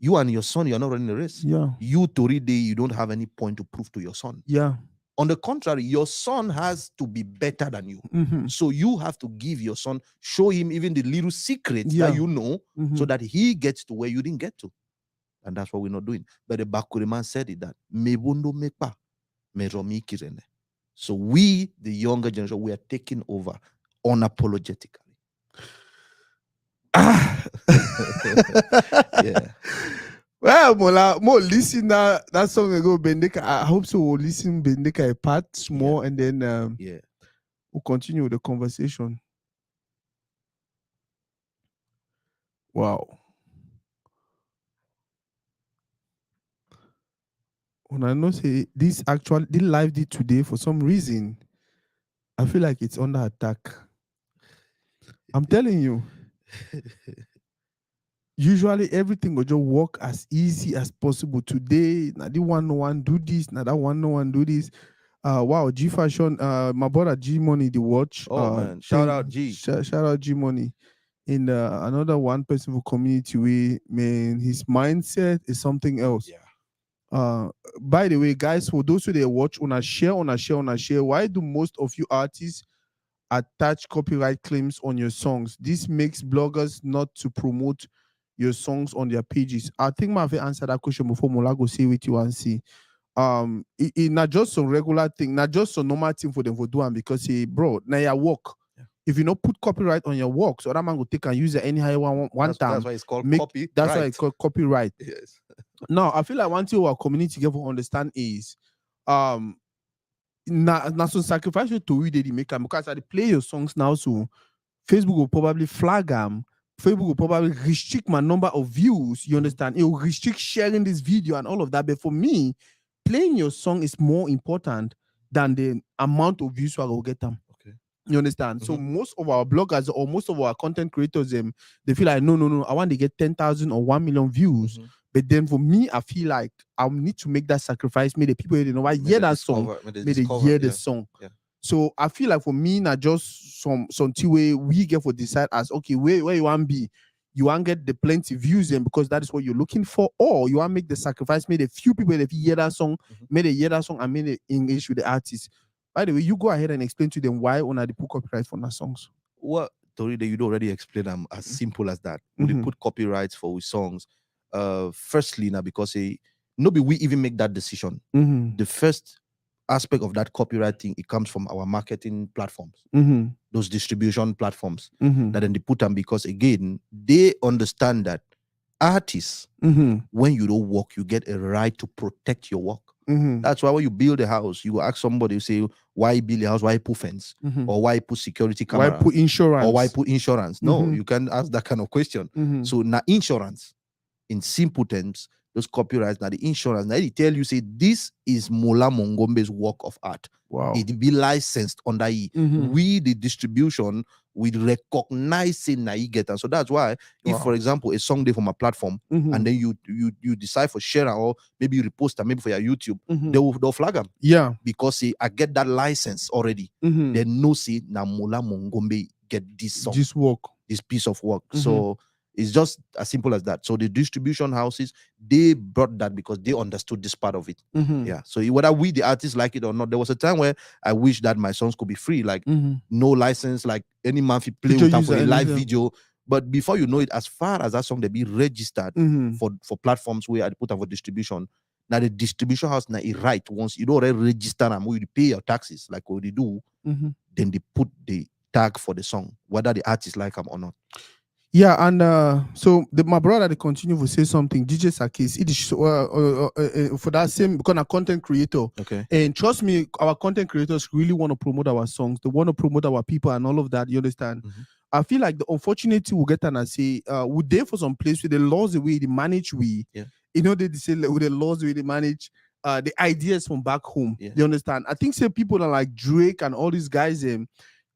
S2: You and your son, you're not running a race.
S1: Yeah.
S2: You, Toridey, you don't have any point to prove to your son.
S1: Yeah.
S2: On the contrary, your son has to be better than you. So you have to give your son, show him even the little secrets that you know, so that he gets to where you didn't get to. And that's what we're not doing. But the Bakure man said it that me wondo mekpa, me romi kirene. So we, the younger generation, we are taking over unapologetically. Yeah.
S1: Well, Mola, listen that song ago, Bendeka. I hope so. We'll listen Bendeka a part more, and then we'll continue with the conversation. Wow. When I know say this live did today for some reason, I feel like it's under attack. I'm telling you. Usually everything will just work as easy as possible. Today, now the one no one do this, now that one no one do this. Wow, G Fashion, my brother G Money, the watch.
S2: Oh man, shout out G.
S1: Shout out G Money. In another one person for community way, man, his mindset is something else.
S2: Yeah.
S1: By the way, guys, for those who they watch, on a share. Why do most of you artists attach copyright claims on your songs? This makes bloggers not to promote your songs on their pages. I think my answer that question before Mola go say with you and see. It not just some regular thing, not just some normal thing for them for doing, because bro, now your work.
S2: Yeah.
S1: If you not put copyright on your work, so that man go take and use it anyhow one time.
S2: That's why it's called copyright.
S1: That's why it's called copyright.
S2: Yes.
S1: Now I feel like one thing our community get to understand is na some sacrifice to Toridey make them, because I play your songs now, so Facebook will probably flag them. Facebook will probably restrict my number of views. You understand? It will restrict sharing this video and all of that. But for me, playing your song is more important than the amount of views I will get them.
S2: Okay.
S1: You understand? So most of our bloggers or most of our content creators, they feel like, no, I want to get 10,000 or 1 million views. But then for me, I feel like I need to make that sacrifice. May the people know I hear that song, may they hear the song.
S2: Yeah.
S1: So I feel like for me, not just some way we get for decide as okay, where you want to be. You want to get the plenty views in because that is what you're looking for, or you want to make the sacrifice, maybe a few people if you hear that song, may they hear that song and may they engage with the artist. By the way, you go ahead and explain to them why on they put copyright for their songs.
S2: Well, Toridey, you'd already explained them as simple as that. We put copyrights for our songs. Firstly, now because nobody we even make that decision. The first aspect of that copyright thing, it comes from our marketing platforms, those distribution platforms that then they put them, because again they understand that artists, when you don't work, you get a right to protect your work. That's why when you build a house, you ask somebody, you say, why build a house, why put fence, or why put security camera,
S1: why put insurance,
S2: or why put insurance. No, you can ask that kind of question. So now insurance, in simple terms, those copyrights, now the insurance, now they tell you, say, this is Mola Mongombe's work of art.
S1: Wow.
S2: It be licensed under it. We, the distribution, we recognize it now you get. And so that's why, if for example, a song day from a platform, and then you decide for share, or maybe you repost it, maybe for your YouTube, they'll flag them.
S1: Yeah.
S2: Because say, I get that license already. They know say now Mola Mongombe get this song.
S1: This work.
S2: This piece of work. So it's just as simple as that. So the distribution houses, they brought that because they understood this part of it. Yeah. So whether we, the artists, like it or not, there was a time where I wish that my songs could be free, like no license, like any man fi play with them for a live video. But before you know it, as far as that song they be registered for platforms where I put them for distribution. Now the distribution house now is right, once you don't already register them, you pay your taxes like what they do, then they put the tag for the song, whether the artist like them or not.
S1: Yeah, and so my brother they continue to say something. DJ Sakis, it is for that same because I'm a content creator.
S2: Okay.
S1: And trust me, our content creators really want to promote our songs. They want to promote our people and all of that. You understand? I feel like the unfortunate will get and say, we're there for some place where the laws the way they manage we.
S2: Yeah.
S1: You know, they say with the laws the way they manage the ideas from back home.
S2: Yeah.
S1: You understand? I think say people are like Drake and all these guys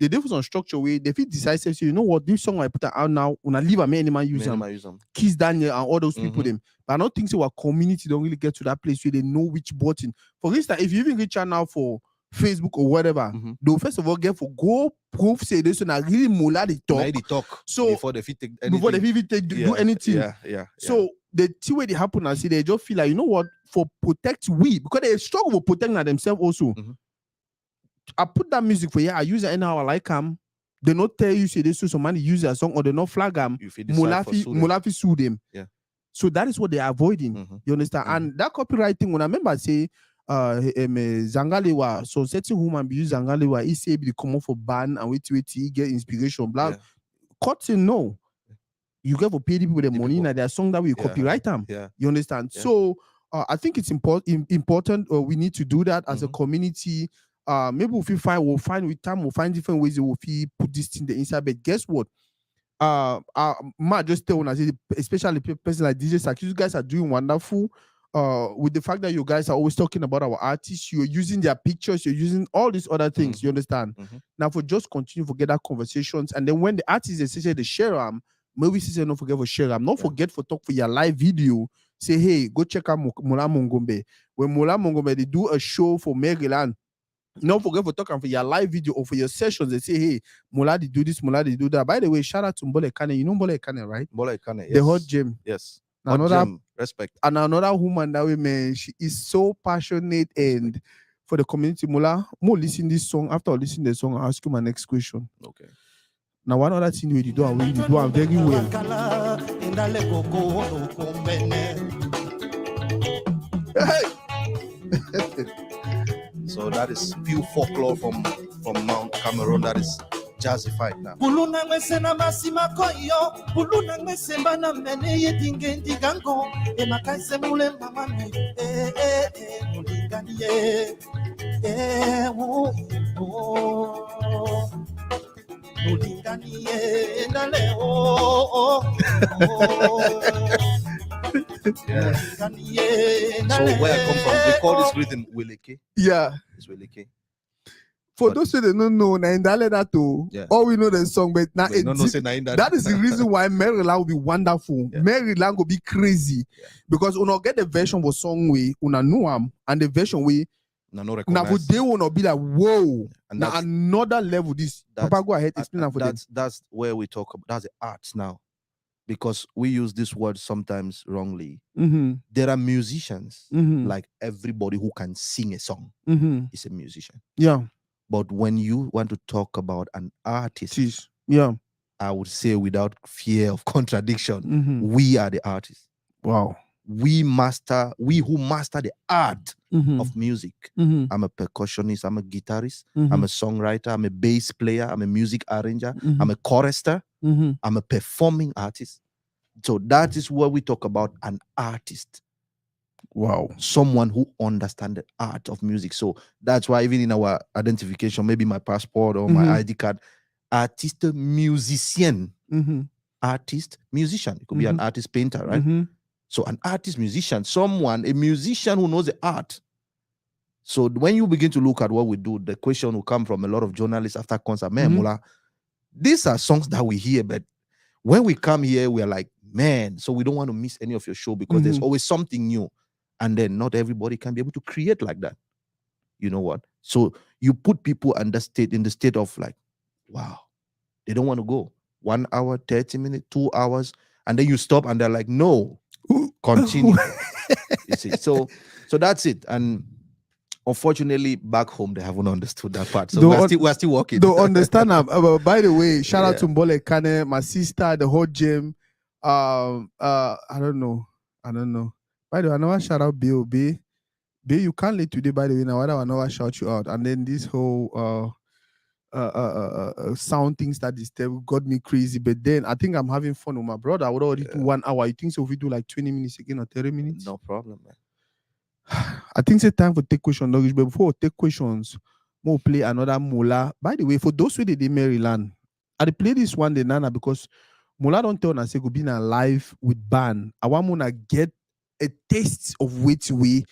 S1: they do for some structure way they feel decisive. So you know what, this song I put out now when I leave a man use them. Kiss Daniel and all those people them. But I don't think so our community don't really get to that place where they know which button. For instance, if you even reach out now for Facebook or whatever, they'll first of all get for go proof say this one I really Mola the talk. So
S2: before they fit
S1: do anything.
S2: Yeah.
S1: So the two way they happen and see they just feel like, you know what, for protect we, because they struggle with protecting themselves also. I put that music for you. I use it anyhow I like them. They not tell you say this so somebody use a song or they not flag them. Molafi sue them.
S2: Yeah.
S1: So that is what they're avoiding. You understand? And that copyright thing, when I remember say Zangalewa, so certain woman be use Zangalewa, he say be come for ban and wait, he get inspiration. Blah.
S2: Yeah.
S1: Cutting no. You get for pay the people the money and their song that we copyright them.
S2: Yeah.
S1: You understand?
S2: Yeah.
S1: So I think it's important we need to do that as a community. maybe we'll find with time, we'll find different ways we'll put this thing the inside. But guess what? Might just tell when I say, especially person like DJ Sak, you guys are doing wonderful. With the fact that you guys are always talking about our artists, you're using their pictures, you're using all these other things. You understand? Now, for just continue to get that conversations, and then when the artists they say they share them, maybe say don't forget to share them. Don't forget for talk for your live video. Say, hey, go check out Mola Mongombe. When Mola Mongombe they do a show for Maryland, don't forget for talking for your live video or for your sessions. They say, hey, Mola they do this, Mola they do that. By the way, shout out to Mola Kane. You know Mola Kane, right?
S2: Mola Kane, yes.
S1: The hot gem.
S2: Yes.
S1: Another
S2: gem. Respect.
S1: And another woman that way, man, she is so passionate and for the community. Mola, more listen this song. After I listen to the song, I'll ask you my next question.
S2: Okay.
S1: Now, one other thing you do, and you do very well.
S2: So that is pure folklore from Mount Cameroon. That is jazzified now.
S3: Buluna mesena masima koyo, buluna mesemba na mene yetinge ndigango, emakaise mule mamane, mulingani mulingani ndale
S2: So where I come from, we call this rhythm Wileke.
S1: Yeah.
S2: It's Wileke.
S1: For those who don't know, all we know the song, but now that is the reason why Maryland will be wonderful. Yeah. Maryland will be crazy because we not get the version of song we una know and the version we now they will not be like whoa. And now another level. This Papa, go ahead, explain that for them.
S2: That's where we talk about. That's the arts now, because we use this word sometimes wrongly. There are musicians, like everybody who can sing a song is a musician.
S1: Yeah.
S2: But when you want to talk about an artist, I would say without fear of contradiction, we are the artists.
S1: Wow.
S2: We who master the art of music. I'm a percussionist, I'm a guitarist, I'm a songwriter, I'm a bass player, I'm a music arranger, I'm a chorister, I'm a performing artist. So that is what we talk about, an artist.
S1: Wow.
S2: Someone who understands the art of music. So that's why even in our identification, maybe my passport or my ID card, artiste musicien. Artist, musician. It could be an artist painter, right? So an artist musician, a musician who knows the art. So when you begin to look at what we do, the question will come from a lot of journalists after concert. Man, Mola, these are songs that we hear, but when we come here, we are like, man, so we don't want to miss any of your show because there's always something new. And then not everybody can be able to create like that. You know what? So you put people in the state of like, wow, they don't want to go. 1 hour, 30 minutes, 2 hours, and then you stop and they're like, no, continue. You see, so that's it. And unfortunately, back home they haven't understood that part. So we're still working.
S1: Don't understand. By the way, shout out to Mbole Kane, my sister, the whole gym. I don't know. By the way, I never shout out Bill. Bill, you can't late today, by the way. Now I never shout you out. And then this whole sound things that disturb got me crazy. But then I think I'm having fun with my brother. I would already do 1 hour. You think so if we do like 20 minutes again or 30 minutes?
S2: No problem, man.
S1: I think it's time for take questions, but before we take questions, we'll play another Mola. By the way, for those who did in Maryland, I play this one the Nana because Mola don't tell us go be in a live with band. I want to get a taste of which way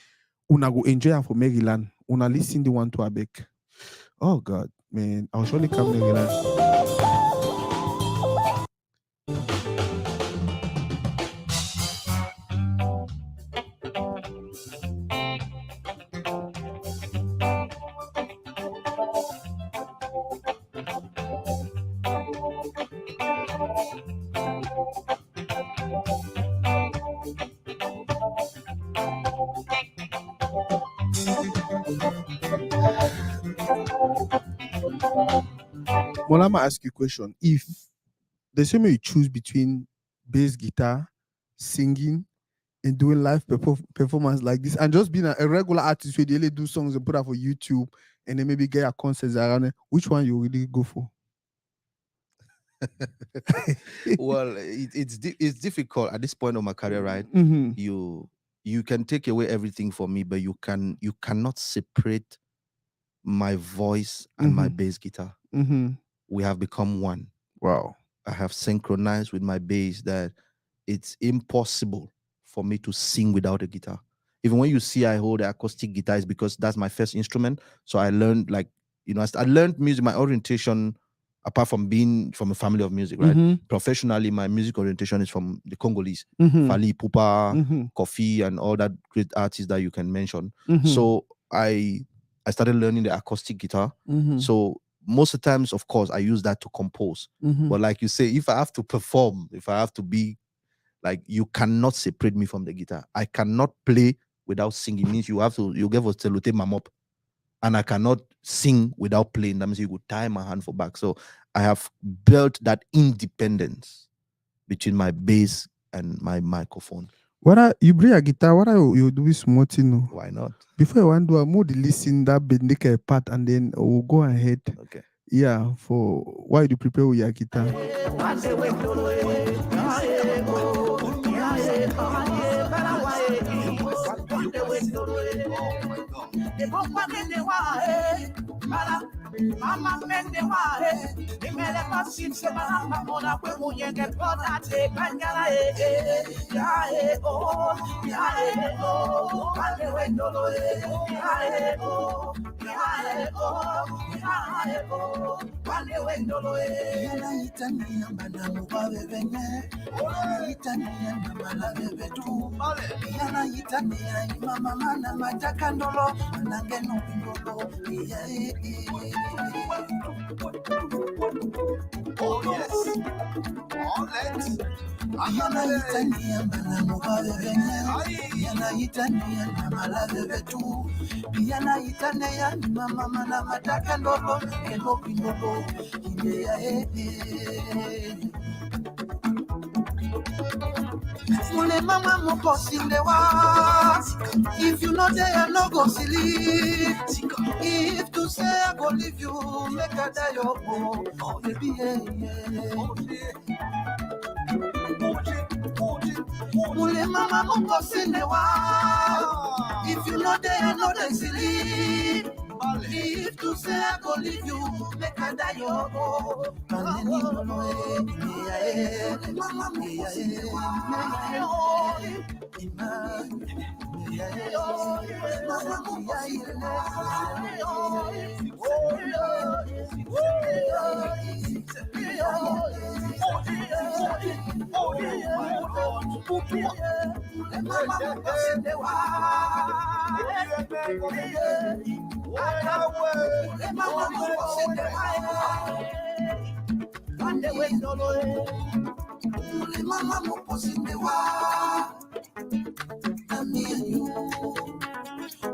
S1: una go enjoy for Maryland. Una listen the one to Abek. Oh God, man, I'll surely come Maryland. Well, I'm gonna ask you a question. If the same way you choose between bass guitar, singing, and doing live performance like this, and just being a regular artist where they only do songs and put out for YouTube, and then maybe get a concerts around it, which one you really go for?
S2: Well, it's difficult at this point of my career, right? You can take away everything from me, but you cannot separate my voice and my bass guitar. We have become one.
S1: Wow.
S2: I have synchronized with my bass that it's impossible for me to sing without a guitar. Even when you see I hold the acoustic guitar, is because that's my first instrument. So I learned, like, I learned music, my orientation, apart from being from a family of music, right? Professionally, my music orientation is from the Congolese, Fali, Pupa, Kofi, and all that great artists that you can mention. So I started learning the acoustic guitar. So most of the times, of course, I use that to compose. But like you say, if I have to perform, if I have to be, like, you cannot separate me from the guitar. I cannot play without singing. Means you give us telute mamop, and I cannot sing without playing. That means you would tie my hand for back. So I have built that independence between my bass and my microphone.
S1: You bring a guitar? What are you doing? Smart,
S2: Why not?
S1: Before I want to do a more listen that bendika part, and then we'll go ahead.
S2: Okay.
S1: Yeah, for why do you prepare with your guitar?
S3: Mama mende wae, nimele pasinse mama mona kwe munyenge kona te kanyala ya oh, kale wendolo ya oh, kale wendolo yana itani yambana mubawe bene, itani yambana bebe tu, yana itani ya mama mana matakandolo, nangeno bindolo Oh yes, all right. Yana itania mana mubawe benye, yana itania na malave betu, yana itania mama mana mataka ndolo, eno pinolo, ine Mule mama mukosindewa. If you know there, I no go sleep. If to say I go leave you, make a die oh baby, Mule mama mukosindewa. If you know there, I no dey sleep. If to say I go leave you, make a die oh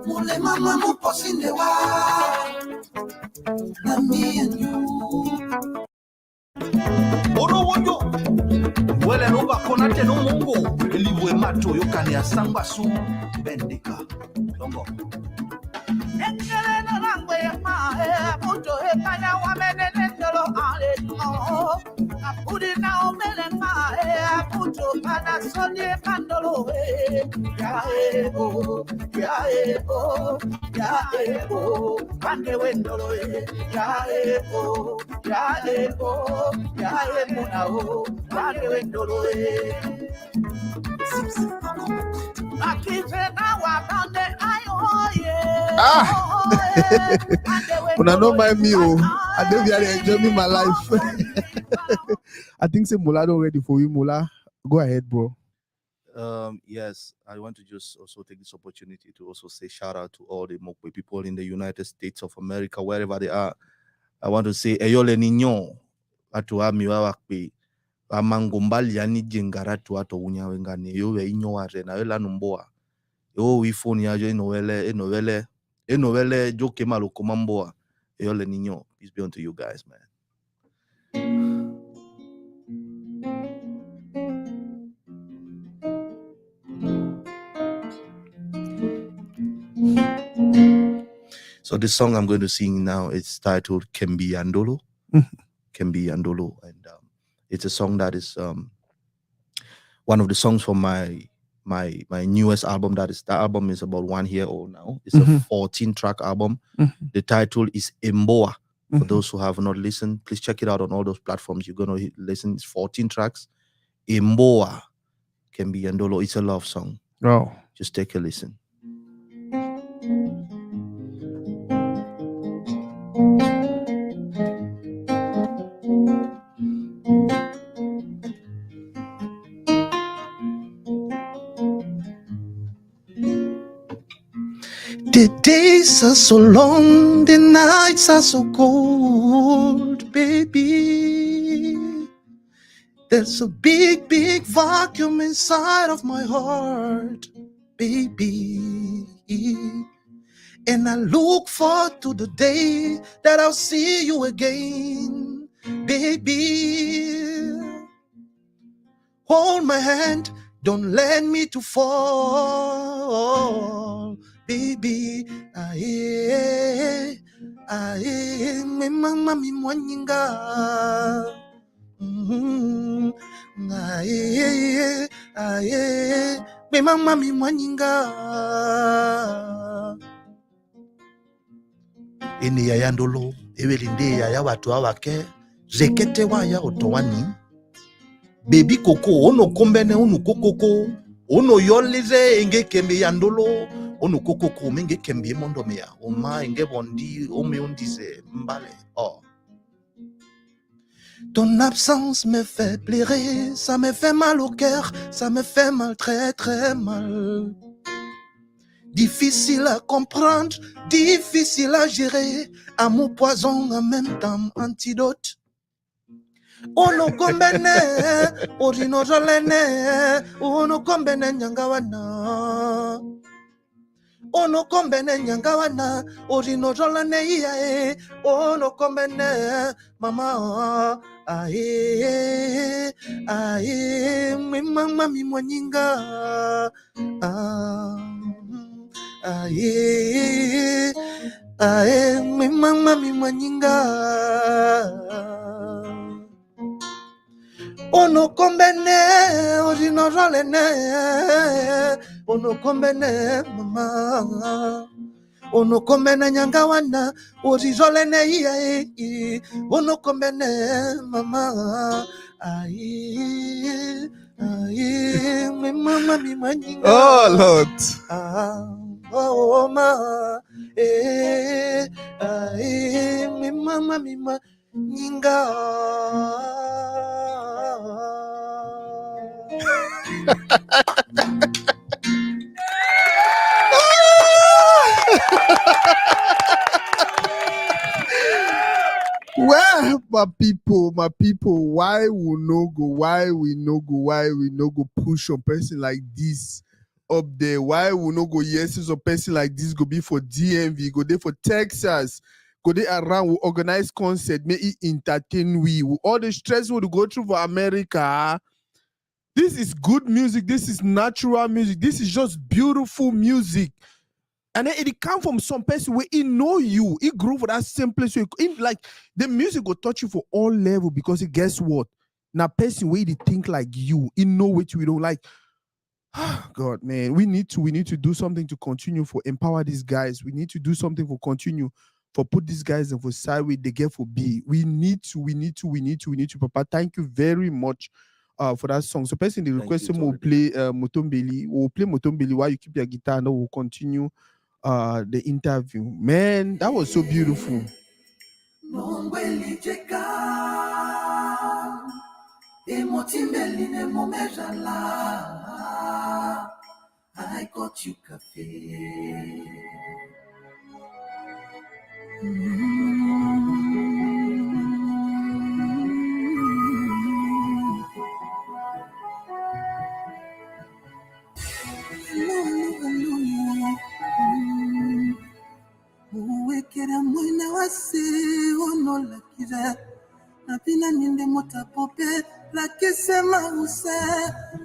S3: Mule mama muposindewa, na me and you. Oro wojo, wele roba konate no mongo, eliwe mato yokane asamba su bendika. Longo. Engele no langwe ma puto e kanya wa menene ndolo ale no. Apudi na omele ma puto kana sonye kandolo Pande wendolo munao pande wendolo
S1: Una no mind me, I don't really enjoy my life. I think say Mola don't ready for you, Mola. Go ahead, bro.
S2: Yes, I want to just also take this opportunity to also say shout out to all the Mokwe people in the United States of America, wherever they are. I want to say, Eyole Ninyo, atu amiwawakwe, amangombali yani jengaratu ato unyawengani, yowe inyo ware na wela numboa. Yo wifoni yajo enowele joke maloko mamboa. Eyole Ninyo, peace be unto you guys, man. So this song I'm going to sing now, it's titled Kembi Andolo. Kembi Andolo. And it's a song that is one of the songs from my my newest album. That album is about 1 year old now. It's
S1: Mhm.
S2: a 14-track album.
S1: Mhm.
S2: The title is Mboa. For
S1: Mhm.
S2: those who have not listened, please check it out on all those platforms. You're gonna listen. It's 14 tracks. Mboa can be Yandolo. It's a love song.
S1: Oh.
S2: Just take a listen. The days are so long, the nights are so cold, baby. There's a big, big vacuum inside of my heart, baby. And I look forward to the day that I'll see you again, baby. Hold my hand, don't let me to fall, baby. Aye, aye, me mama mi mwanyinga. Aye, aye, me mama mi mwanyinga. Ene ya yandolo, ewelinde ya watu awake, zekete wa ya otowani. Baby Coco, ono kombene onu kokoko, ono yolize enge kembe yandolo, ono kokoko menge kembe mondo mea, oma enge bondi, ome ondize mbale. Oh. Ton absence me fait pleurer, ça me fait mal au cœur, ça me fait mal, très très mal. Difficile à comprendre, difficile à gérer, amour poison en même temps antidote. Ono kombene, orino jolene, ono kombene nyangawana. Ono kombene nyangawana, orino jolene iae, ono kombene, mama, ae, ae, mi mama mi mwanyinga, ae, ae, mi mama mi mwanyinga. Ono kombene, orino jolene, ono kombene, mama. Ono kombene nyangawana, ori jolene iye, ono kombene, mama. Aye, aye, mi mama mi manyinga.
S1: Oh Lord.
S2: Oh ma, aye, mi mama mi manyinga.
S1: Well, my people, why we no go push a person like this up there? Why we no go yes, a person like this go be for DMV, go there for Texas, go there around, we organize concert, may it entertain we. All the stress we go through for America. This is good music, this is natural music, this is just beautiful music. And then it come from some person where he know you, he grew for that same place. Like the music will touch you for all level because guess what? Now person where they think like you, he know what you don't like. God, man, we need to do something to continue for empower these guys. We need to do something for continue for put these guys in for side where they get for be. We need to. Papa, thank you very much. For that song. So person the request will play Motombeli. We'll play Motombeli while you keep your guitar and then we'll continue the interview. Man, that was so beautiful.
S3: I got you cafe. Uwekera mwina wase ono lakira napina ninde motapope lakisema use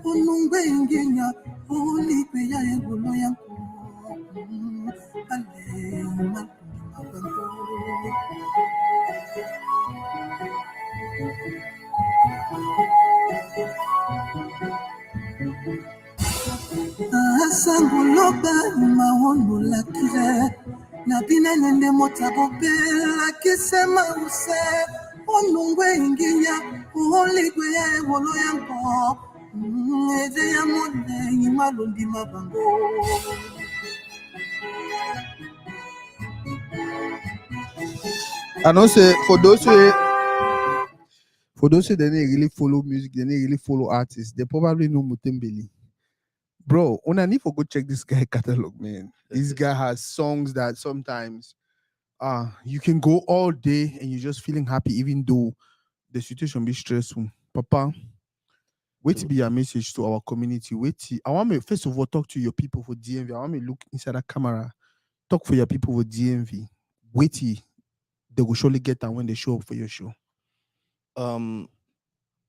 S3: unungwe ingenya ulikwe ya egulo yangu ale mabango.
S1: And also for those who didn't really follow music, they didn't really follow artists, they probably know Mutembeli. Bro, when I need to go check this guy catalog, man. This guy has songs that sometimes you can go all day and you're just feeling happy, even though the situation be stressful. Papa, wait to be a message to our community. I want me first of all talk to your people for DMV. I want me look inside that camera, talk for your people for DMV. Wait till they will surely get that when they show up for your show.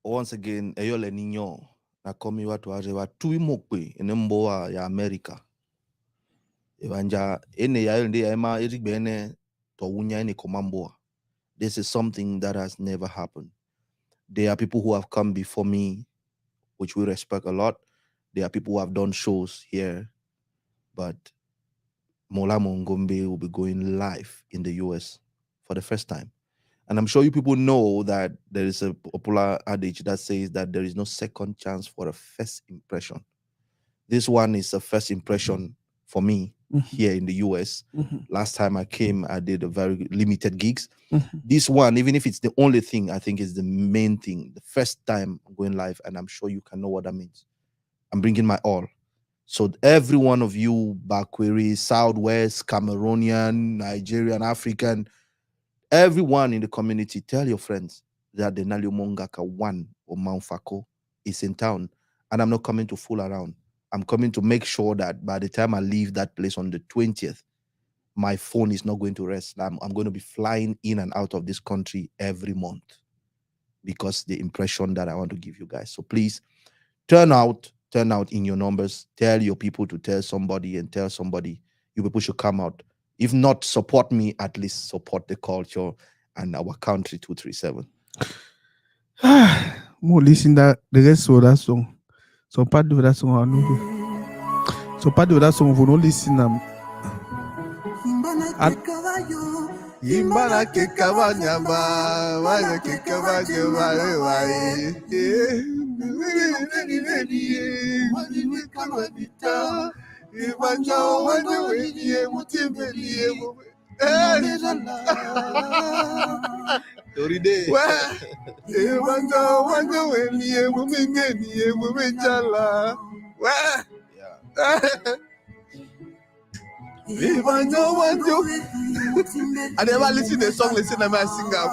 S2: Once again, eyole ninyo na komi watu waje watui mokwe enemboa ya America. Evanja ene ya ndi ema erigbene to wunya ene komamboa. This is something that has never happened. There are people who have come before me, which we respect a lot. There are people who have done shows here, but Mola Mongombe will be going live in the US for the first time. And I'm sure you people know that there is a popular adage that says that there is no second chance for a first impression. This one is a first impression for me here in the US. Last time I came, I did a very limited gigs. This one, even if it's the only thing, I think is the main thing. The first time I'm going live, and I'm sure you can know what that means. I'm bringing my all. So every one of you, Bakweri, Southwest, Cameroonian, Nigerian, African, everyone in the community, tell your friends that the Nalio Mongaka 1 or Mount Fako is in town. And I'm not coming to fool around. I'm coming to make sure that by the time I leave that place on the 20th, my phone is not going to rest. I'm going to be flying in and out of this country every month because the impression that I want to give you guys. So please turn out in your numbers. Tell your people to tell somebody and tell somebody. You people should come out. If not support me, at least support the culture and our country 237.
S1: More listen that the rest of that song. So part of that song I know. So part of that song for no listen them. Imbana ke kabanyama, wanya ke kabanyama,
S2: Toridey.
S1: I never listen to the song, listen to my singer.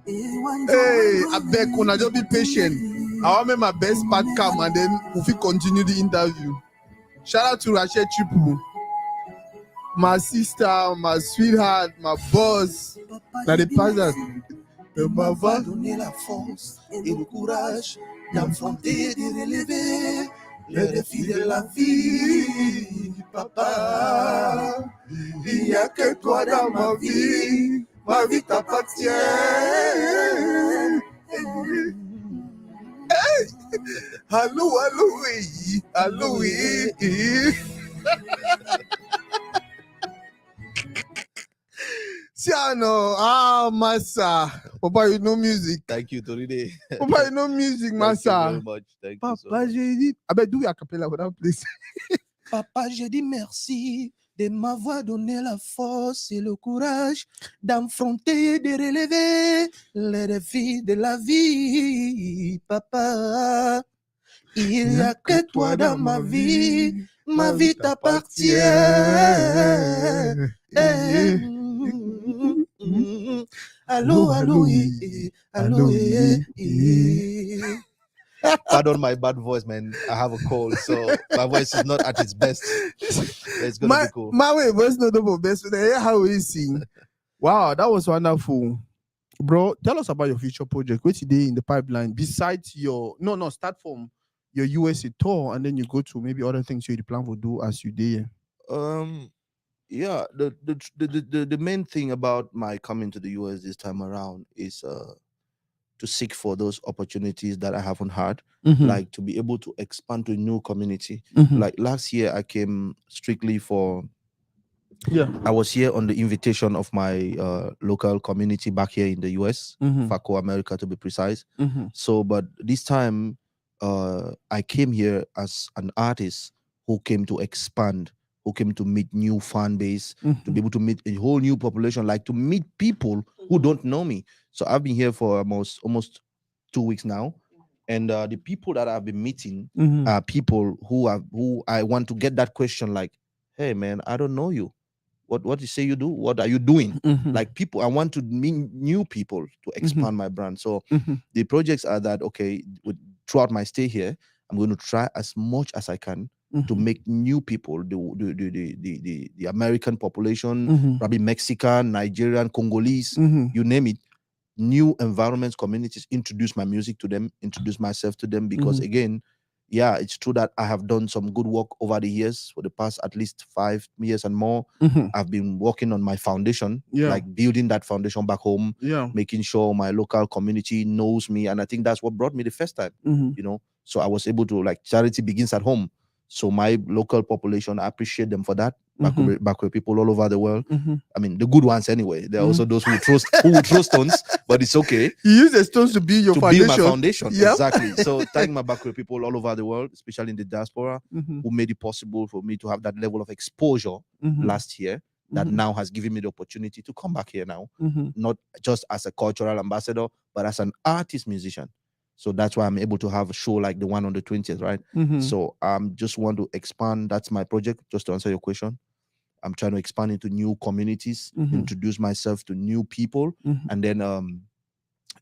S1: Hey, I beg you, just be patient. I want me my best part come and then we continue the interview. Shout out to Rachel Triple, my sister, my sweetheart, my boss. Now the pastor. Elle m'a donné la force et le courage d'affronter, de relever les défis de la vie, papa. Il n'y a que toi dans ma vie t'appartient. Hey! Allô, oui, allô, oui. Siano, massa. Papa, you know music.
S2: Thank you, Toridey.
S1: Papa, you know music, massa.
S2: Thank you very much. Thank
S1: Papa,
S2: you so much.
S1: j'ai dit. Ah ben, do a cappella for that place.
S2: Papa, j'ai dit merci de m'avoir donné la force et le courage d'affronter et de relever les défis de la vie, papa. Il n'y a que toi dans ma vie t'appartient. Allô, allô, allô, Pardon my bad voice, man. I have a cold, so my voice is not at its best. It's gonna be cool.
S1: My way was not the best, but I hear how we sing. Wow, that was wonderful. Bro, tell us about your future project. What's today in the pipeline? Besides your start from your USA tour and then you go to maybe other things you plan to do as you did.
S2: Yeah, the main thing about my coming to the US this time around is to seek for those opportunities that I haven't had,
S1: Mhm.
S2: like to be able to expand to a new community.
S1: Mhm.
S2: Like last year, I came strictly for,
S1: Yeah.
S2: I was here on the invitation of my local community back here in the US,
S1: Mhm.
S2: FACO America to be precise.
S1: Mhm.
S2: So, but this time, I came here as an artist who came to expand, who came to meet new fan base, to be
S1: Mhm.
S2: able to meet a whole new population, like to meet people who don't know me. So I've been here for almost 2 weeks now, and the people that I've been meeting
S1: Mhm.
S2: are people who I want to get that question like, hey man, I don't know you. What you say you do? What are you doing?
S1: Mhm.
S2: Like people, I want to meet new people to
S1: Mhm.
S2: expand my brand. So
S1: Mhm.
S2: the projects are that okay, throughout my stay here, I'm going to try as much as I can to
S1: Mhm.
S2: make new people, the American population,
S1: Mhm.
S2: probably Mexican, Nigerian, Congolese,
S1: Mhm.
S2: you name it, new environments, communities, introduce my music to them, introduce myself to them. Because
S1: Mhm.
S2: again, yeah, it's true that I have done some good work over the years, for the past at least 5 years and more.
S1: Mhm.
S2: I've been working on my foundation,
S1: Yeah.
S2: like building that foundation back home,
S1: Yeah.
S2: making sure my local community knows me. And I think that's what brought me the first time,
S1: Mhm.
S2: So I was able to, like, charity begins at home. So my local population, I appreciate them for that.
S1: Mhm.
S2: Backward people all over the world.
S1: Mhm.
S2: I mean, the good ones anyway. There are
S1: Mhm.
S2: also those who will throw stones, but it's okay
S1: You use the stones to build your
S2: to build my
S1: foundation.
S2: foundation.
S1: Yep.
S2: Exactly. So thank my Bakwe people all over the world, especially in the diaspora,
S1: Mhm.
S2: who made it possible for me to have that level of exposure
S1: Mhm.
S2: last year that
S1: Mhm.
S2: now has given me the opportunity to come back here now,
S1: Mhm.
S2: not just as a cultural ambassador, but as an artist musician. So that's why I'm able to have a show like the one on the 20th, right?
S1: Mhm.
S2: So just want to expand. That's my project, just to answer your question. I'm trying to expand into new communities,
S1: Mhm.
S2: introduce myself to new people,
S1: Mhm.
S2: and then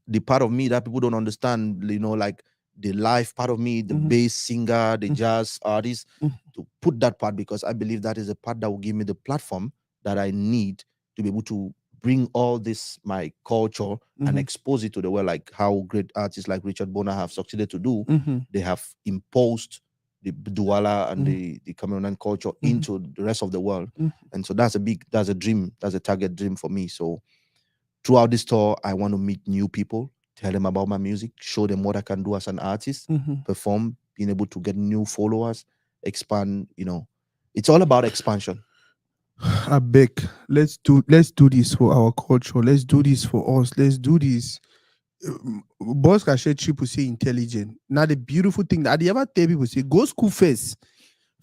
S2: the part of me that people don't understand, like the live part of me, the
S1: Mhm.
S2: bass singer, the
S1: Mhm.
S2: jazz artist,
S1: Mhm.
S2: to put that part, because I believe that is a part that will give me the platform that I need to be able to bring all this, my culture, and
S1: Mhm.
S2: expose it to the world, like how great artists like Richard Bona have succeeded to do.
S1: Mhm.
S2: They have imposed the Douala and
S1: Mhm.
S2: the Cameroonian culture
S1: Mhm.
S2: into the rest of the world.
S1: Mhm.
S2: And so that's a dream, that's a target dream for me. So throughout this tour, I want to meet new people, tell them about my music, show them what I can do as an artist,
S1: Mhm.
S2: perform, being able to get new followers, expand. It's all about expansion.
S1: I beg, let's do this for our culture. Let's do this for us. Let's do this. Boss can share people say intelligent. Now the beautiful thing that I ever tell people say go school first.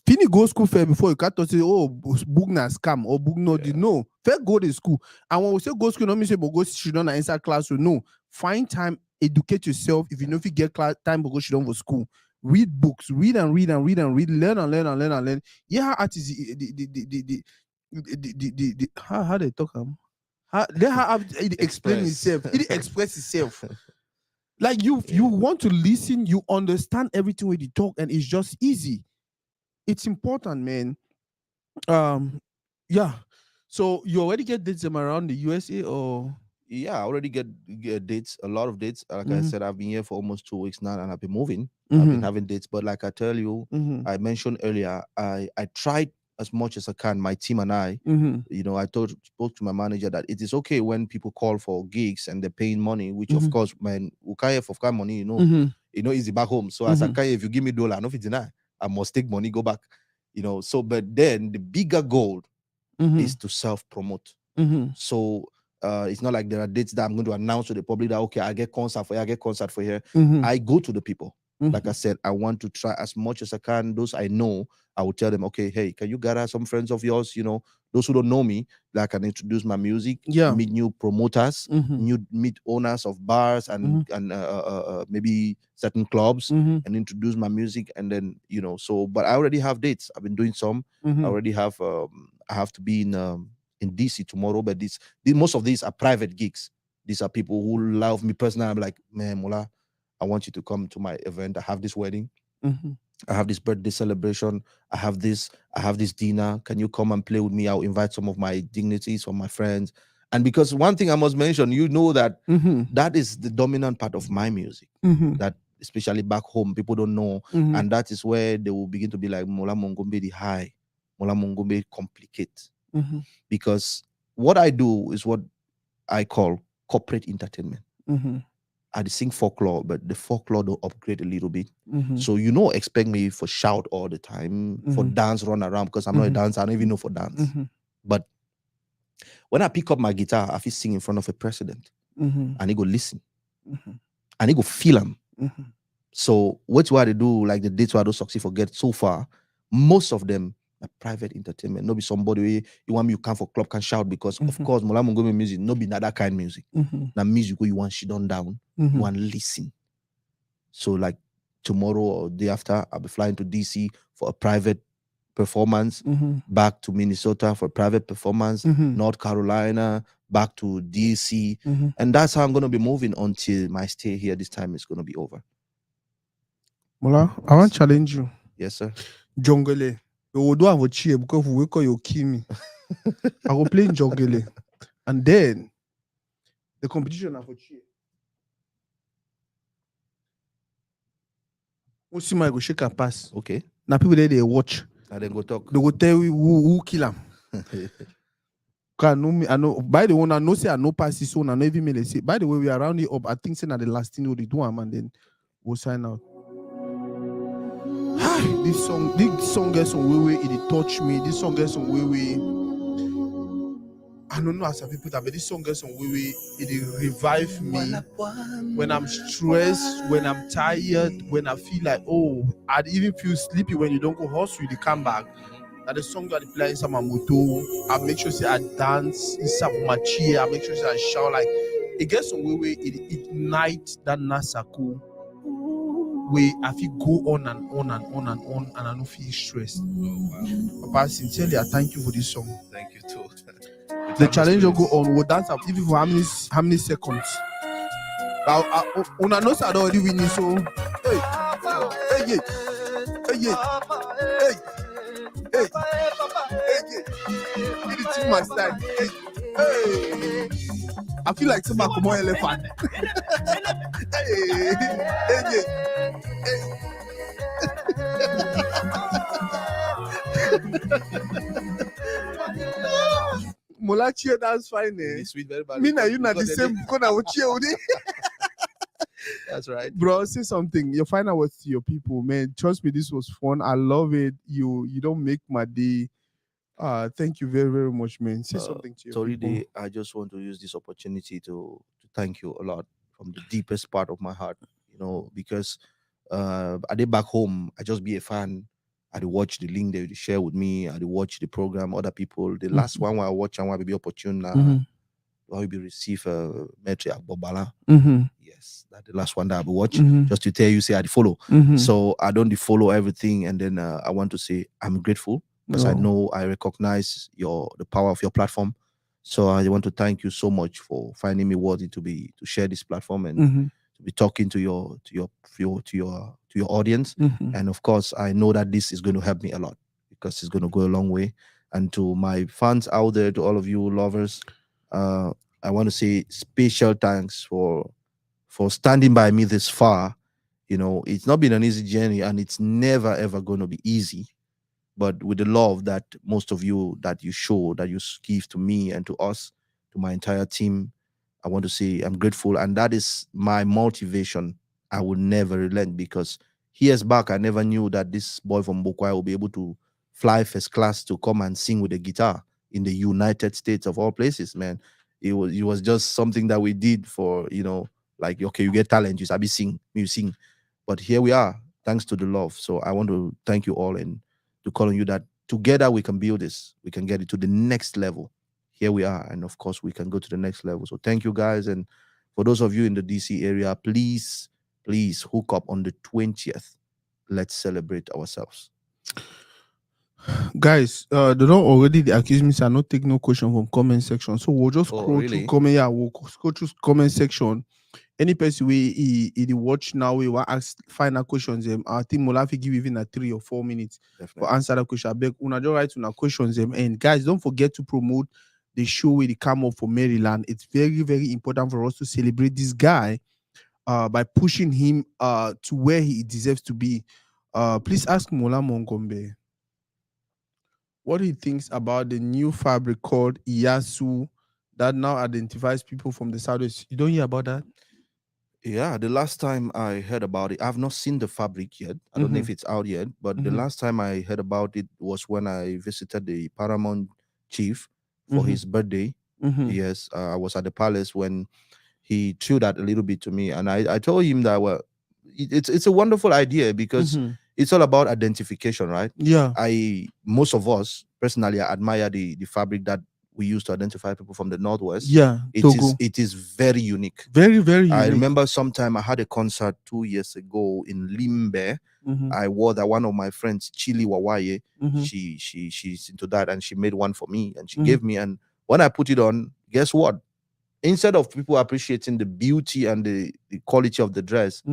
S1: Finish go school first before you can't talk say oh book na scam or book no
S2: Yeah.
S1: no. First go to school. And when we say go school, not mean say but go sit down and inside class. No, find time, educate yourself. If you know if you get time to go sit down for school, read books, read and read and read and read, learn and learn and learn and learn. Yeah, how artists how they talk let her have it explain
S2: Express.
S1: itself, it express itself. Like you want to listen, you understand everything when you talk, and it's just easy. It's important, man. Yeah. So you already get dates them around the USA or
S2: Yeah, I already get dates, a lot of dates. Like I
S1: Mhm.
S2: said, I've been here for almost 2 weeks now, and I've been moving. I've been
S1: Mhm.
S2: having dates, but like I tell you,
S1: Mhm.
S2: I mentioned earlier, I tried as much as I can. My team and I,
S1: Mhm.
S2: I spoke to my manager that it is okay when people call for gigs and they're paying money, which of
S1: Mhm.
S2: course, man, we can't for kind money,
S1: Mhm.
S2: easy back home. So as I can, if you give me dollar, I know if it's deny, I must take money, go back, So, but then the bigger goal is
S1: Mhm.
S2: to self promote.
S1: Mhm.
S2: So it's not like there are dates that I'm going to announce to the public that okay, I get concert for here, I get concert for here.
S1: Mhm.
S2: I go to the people. Like I
S1: Mhm.
S2: said, I want to try as much as I can. Those I know, I will tell them, okay, hey, can you gather some friends of yours? Those who don't know me, that I can introduce my music,
S1: Yeah.
S2: meet new promoters,
S1: Mhm.
S2: meet owners of bars and
S1: Mhm.
S2: maybe certain clubs,
S1: Mhm.
S2: and introduce my music. And then so, but I already have dates. I've been doing some. I
S1: Mhm.
S2: already have. I have to be in DC tomorrow, but most of these are private gigs. These are people who love me personally. I'm like, man, Mola, I want you to come to my event. I have this wedding.
S1: Mhm.
S2: I have this birthday celebration. I have this dinner. Can you come and play with me? I'll invite some of my dignitaries, some of my friends. And because one thing I must mention, that
S1: Mhm.
S2: that is the dominant part of my music.
S1: Mhm.
S2: That especially back home, people don't know.
S1: Mhm.
S2: And that is where they will begin to be like, Mola Mongombe the high, Mola Mongombe complicate.
S1: Mhm.
S2: Because what I do is what I call corporate entertainment.
S1: Mhm.
S2: I sing folklore, but the folklore do upgrade a little bit.
S1: Mm-hmm.
S2: So expect me for shout all the time, for dance, run around, because I'm not a dancer. I don't even know for dance. But when I pick up my guitar, I feel sing in front of a president, and he go listen, and he go feel him. So what's what I do, like the dates where I don't succeed forget so far, most of them are private entertainment. No be somebody you want me you come for club can shout, because of course Mola Mongombe music, no be not that kind of music. Now music where you want shit on down, you want listen. So like tomorrow or day after, I'll be flying to DC for a private performance, back to Minnesota for a private performance, North Carolina, back to DC. And that's how I'm gonna be moving until my stay here this time is gonna be over.
S1: Mola, I want to challenge you.
S2: Yes, sir.
S1: Jongele. You will do have a cheer because we wake up, you'll kill me. I will play in Jongele. And then the competition have a cheer. We'll see my go shake and pass.
S2: Okay.
S1: Now people there they watch.
S2: And then go talk.
S1: They go tell you who kill him. I know. By the way, I know say I know pass this one. I know even me say. By the way, we are rounding up. I think saying that the last thing they do, and then we'll sign out. This song gets some way. It touch me. This song gets some way. I don't know how some people that, but this song gets some way. It revive me when I'm stressed, when I'm tired, when I feel like I even feel sleepy when you don't go hustle, you come back. That the song that I play inside my moto, I make sure say I dance inside my chair. I make sure say I shout, like it gets some way. It ignites that nasaku way. I feel go on and on and on and on, and I don't feel stressed. Papa, sincerely, I thank you for this song.
S2: Thank you too.
S1: The challenge will go on. We'll dance up even for how many seconds. Una knows I already winning, so hey, hey, it's my style. Hey, I feel like somebody come on elephant. Mola cheer, that's fine.
S2: Sweet, very
S1: Me and you not the same because I will cheer with it.
S2: That's right.
S1: Bro, say something. Your final words to your people, man. Trust me, this was fun. I love it. You don't make my day. Thank you very, very much, man. Say something to your people.
S2: Toridey, I just want to use this opportunity to thank you a lot from the deepest part of my heart. Because I did back home, I just be a fan. I watch the link they share with me. I watch the program, other people. The last one where I watch and where I be opportune now, where we be receive a metric at Bobala. Yes, that's the last one that I be watch. Just to tell you, say I follow. So I don't follow everything, and then I want to say I'm grateful because I know I recognize the power of your platform. So I want to thank you so much for finding me worthy to share this platform and to be talking to your audience. And of course, I know that this is going to help me a lot because it's going to go a long way. And to my fans out there, to all of you lovers, I want to say special thanks for standing by me this far. It's not been an easy journey, and it's never ever going to be easy. But with the love that most of you that you show, that you give to me and to us, to my entire team, I want to say I'm grateful, and that is my motivation. I will never relent, because years back I never knew that this boy from Bukwai will be able to fly first class to come and sing with a guitar in the United States of all places, man. It was just something that we did for, like, okay, you get talent, you sabi sing, you sing. But here we are, thanks to the love. So I want to thank you all and to call on you that together we can build this, we can get it to the next level. Here we are, and of course we can go to the next level. So thank you guys, and for those of you in the DC area, please hook up on the 20th. Let's celebrate ourselves.
S1: Guys, they don't already accuse me, so I not take no question from comment section. So we'll just scroll through comment. Yeah, we'll scroll through comment section. Any person we watch now, we want ask final questions. I think Mola give even a 3 or 4 minutes for answer the question. I beg una just write una questions. And guys, don't forget to promote the show with the come up for Maryland. It's very, very important for us to celebrate this guy by pushing him to where he deserves to be. Please ask Mola Mongombe what he thinks about the new fabric called Iyasu that now identifies people from the Southwest. You don't hear about that?
S2: Yeah, the last time I heard about it, I've not seen the fabric yet. I don't know if it's out yet, but the last time I heard about it was when I visited the Paramount chief for his birthday. Yes, I was at the palace when he threw that a little bit to me, and I told him that, well, it's a wonderful idea because it's all about identification, right?
S1: Yeah.
S2: Most of us personally, I admire the fabric that we use to identify people from the Northwest.
S1: Yeah. Togo.
S2: It is very unique.
S1: Very, very
S2: I
S1: unique.
S2: remember sometime I had a concert 2 years ago in Limbe. I wore that. One of my friends, Chili Wawaye, she's into that, and she made one for me and she gave me. And when I put it on, guess what? Instead of people appreciating the beauty and the quality of the dress,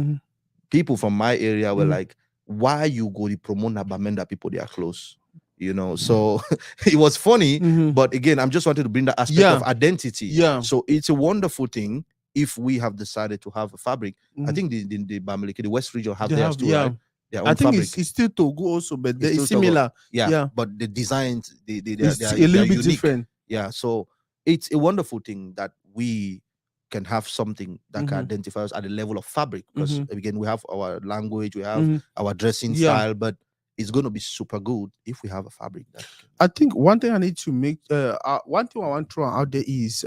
S2: people from my area were like, why you go to promote Nabamenda people they are close? You know, so it was funny, but again, I'm just wanted to bring the aspect of identity.
S1: Yeah.
S2: So it's a wonderful thing if we have decided to have a fabric. I think the Bamileke, the West region have theirs too, right? Their own
S1: I think
S2: fabric.
S1: it's still Togo also, but
S2: It's
S1: it's
S2: still Togo.
S1: similar.
S2: Yeah, but the designs they
S1: It's
S2: are
S1: a little bit
S2: unique.
S1: different.
S2: Yeah, so it's a wonderful thing that we can have something that can identify us at the level of fabric, because again, we have our language, we have our dressing style, but it's going to be super good if we have a fabric.
S1: I think one thing I need to make, one thing I want to throw out there is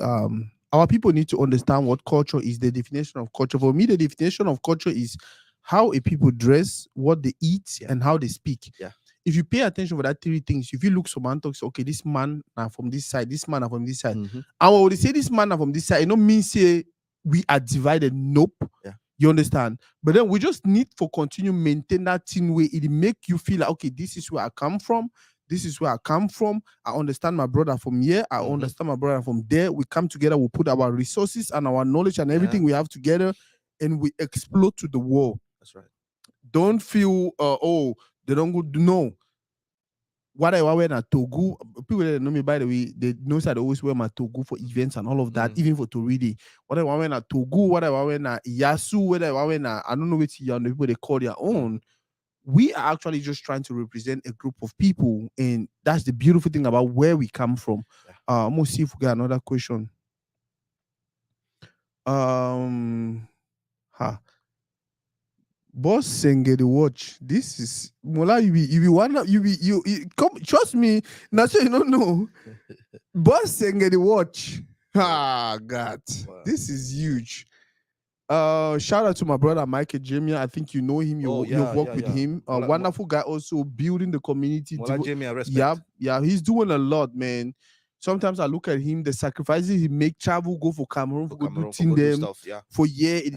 S1: our people need to understand what culture is, the definition of culture. For me, the definition of culture is how a people dress, what they eat, and how they speak.
S2: Yeah.
S1: If you pay attention for that three things, if you look someone talks, okay, this man are from this side, this man are from this side. And when they say this man are from this side, it don't mean say we are divided. Nope.
S2: Yeah.
S1: You understand? But then we just need for continue maintain that thing where it make you feel like, okay, this is where I come from. This is where I come from. I understand my brother from here. I understand my brother from there. We come together. We put our resources and our knowledge and everything we have together, and we explode to the world.
S2: That's right.
S1: Don't feel, oh, they don't go. No. What I wear na Togo, people that know me, by the way, they know that I always wear my Togo for events and all of that, even for Toridey. What I wear na Togo, what I wear na Yasu, what I wear na, I don't know what the people they call their own. We are actually just trying to represent a group of people, and that's the beautiful thing about where we come from. I'm gonna see if we got another question. Boss Senge the watch. This is Mola. You come. Trust me. Not sure you don't know. Boss Senge the watch. Ah, God. Wow. This is huge. Shout out to my brother Michael Jamie. I think you know him. You've worked with him. Wonderful guy. Also building the community.
S2: Jamie, I respect.
S1: Yeah. He's doing a lot, man. Sometimes I look at him, the sacrifices he make, travel, go for Cameroon, for do stuff, for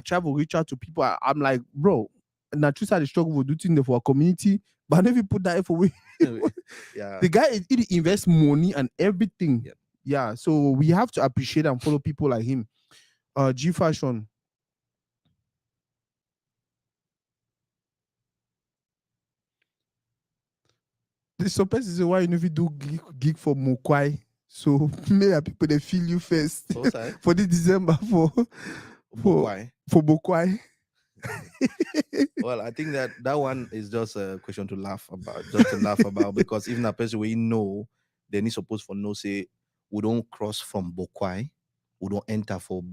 S1: travel, reach out to people. I'm like, bro, not true side struggle for doing for a community, but if you put that effort away, the guy he invests money and everything. Yeah, so we have to appreciate and follow people like him. G Fashion. There's some person why you know if you do gig for Mokwai. So maybe people they feel you first for the December for Bokwai.
S2: Well, I think that one is just a question to laugh about, because even a person we know, then he's supposed for no say we don't cross from Bokwai, we don't enter for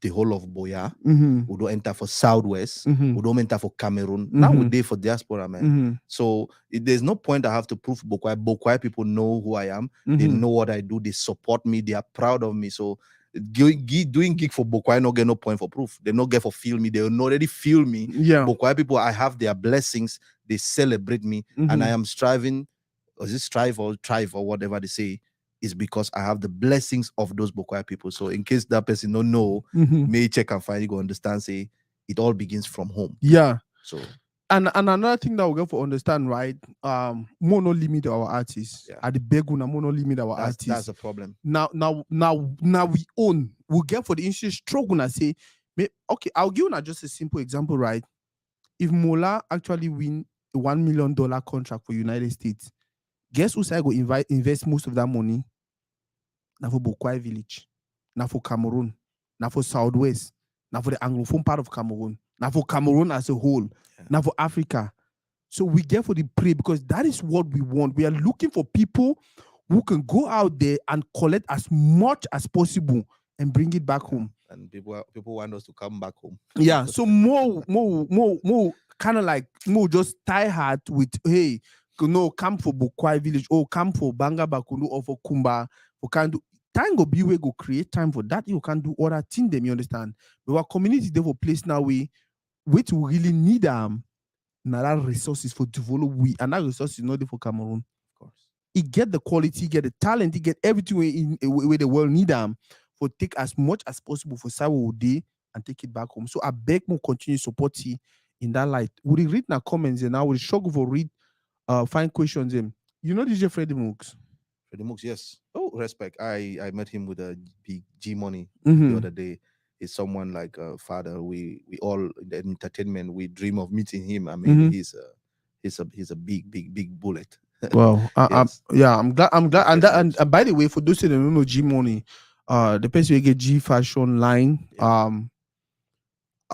S2: the whole of Boya, we don't enter for Southwest, we don't enter for Cameroon. Now we're there for diaspora, man. So there's no point I have to prove Bokwai. Bokwai people know who I am, they know what I do, they support me, they are proud of me. So doing gig for Bokwai no get no point for proof. They no get for feel me. They already feel me.
S1: Yeah.
S2: Bokwai people, I have their blessings. They celebrate me, and I am striving, or is it strive or whatever they say, is because I have the blessings of those Bokwai people. So in case that person don't know, may check and find, you go understand. Say it all begins from home.
S1: Yeah.
S2: So.
S1: And another thing that we got to understand, right? Mono limit our artists. At the Beguna, mono limit our artists.
S2: That's a problem.
S1: Now we own. We'll get for the industry struggle and say, okay, I'll give you just a simple example, right? If Mola actually win a $1 million contract for United States, guess who's going to invest most of that money? Now for Bokwai village, now for Cameroon, now for Southwest, now for the Anglophone part of Cameroon, now for Cameroon as a whole, now for Africa. So we get for the prey because that is what we want. We are looking for people who can go out there and collect as much as possible and bring it back home.
S2: And people want us to come back home.
S1: Yeah. So more kind of like more just tie heart with, hey, come for Bukwai village, or come for Banga Bakunu, or for Kumba, for can do time go be we go create time for that. You can do other thing them, you understand? But our community they for place now we really need that resources for develop we, and that resource is not there for Cameroon.
S2: Of course.
S1: It get the quality, get the talent, it get everything where the world need them for take as much as possible for Sawo Day and take it back home. So I beg more continue support you in that light. Would you read in the comments and I will struggle for read find questions in. You know DJ Freddie Mooks?
S2: Freddie Mooks, yes. Oh, respect. I met him with a big G Money
S1: Mhm.
S2: the other day. He's someone like a father. We all in the entertainment we dream of meeting him. I mean,
S1: Mhm.
S2: he's a big bullet.
S1: Wow.
S2: Yes.
S1: I'm glad. And
S2: Freddie
S1: that
S2: Mooks.
S1: and by the way, for those who don't know G Money, the person who get G Fashion line,
S2: Yeah.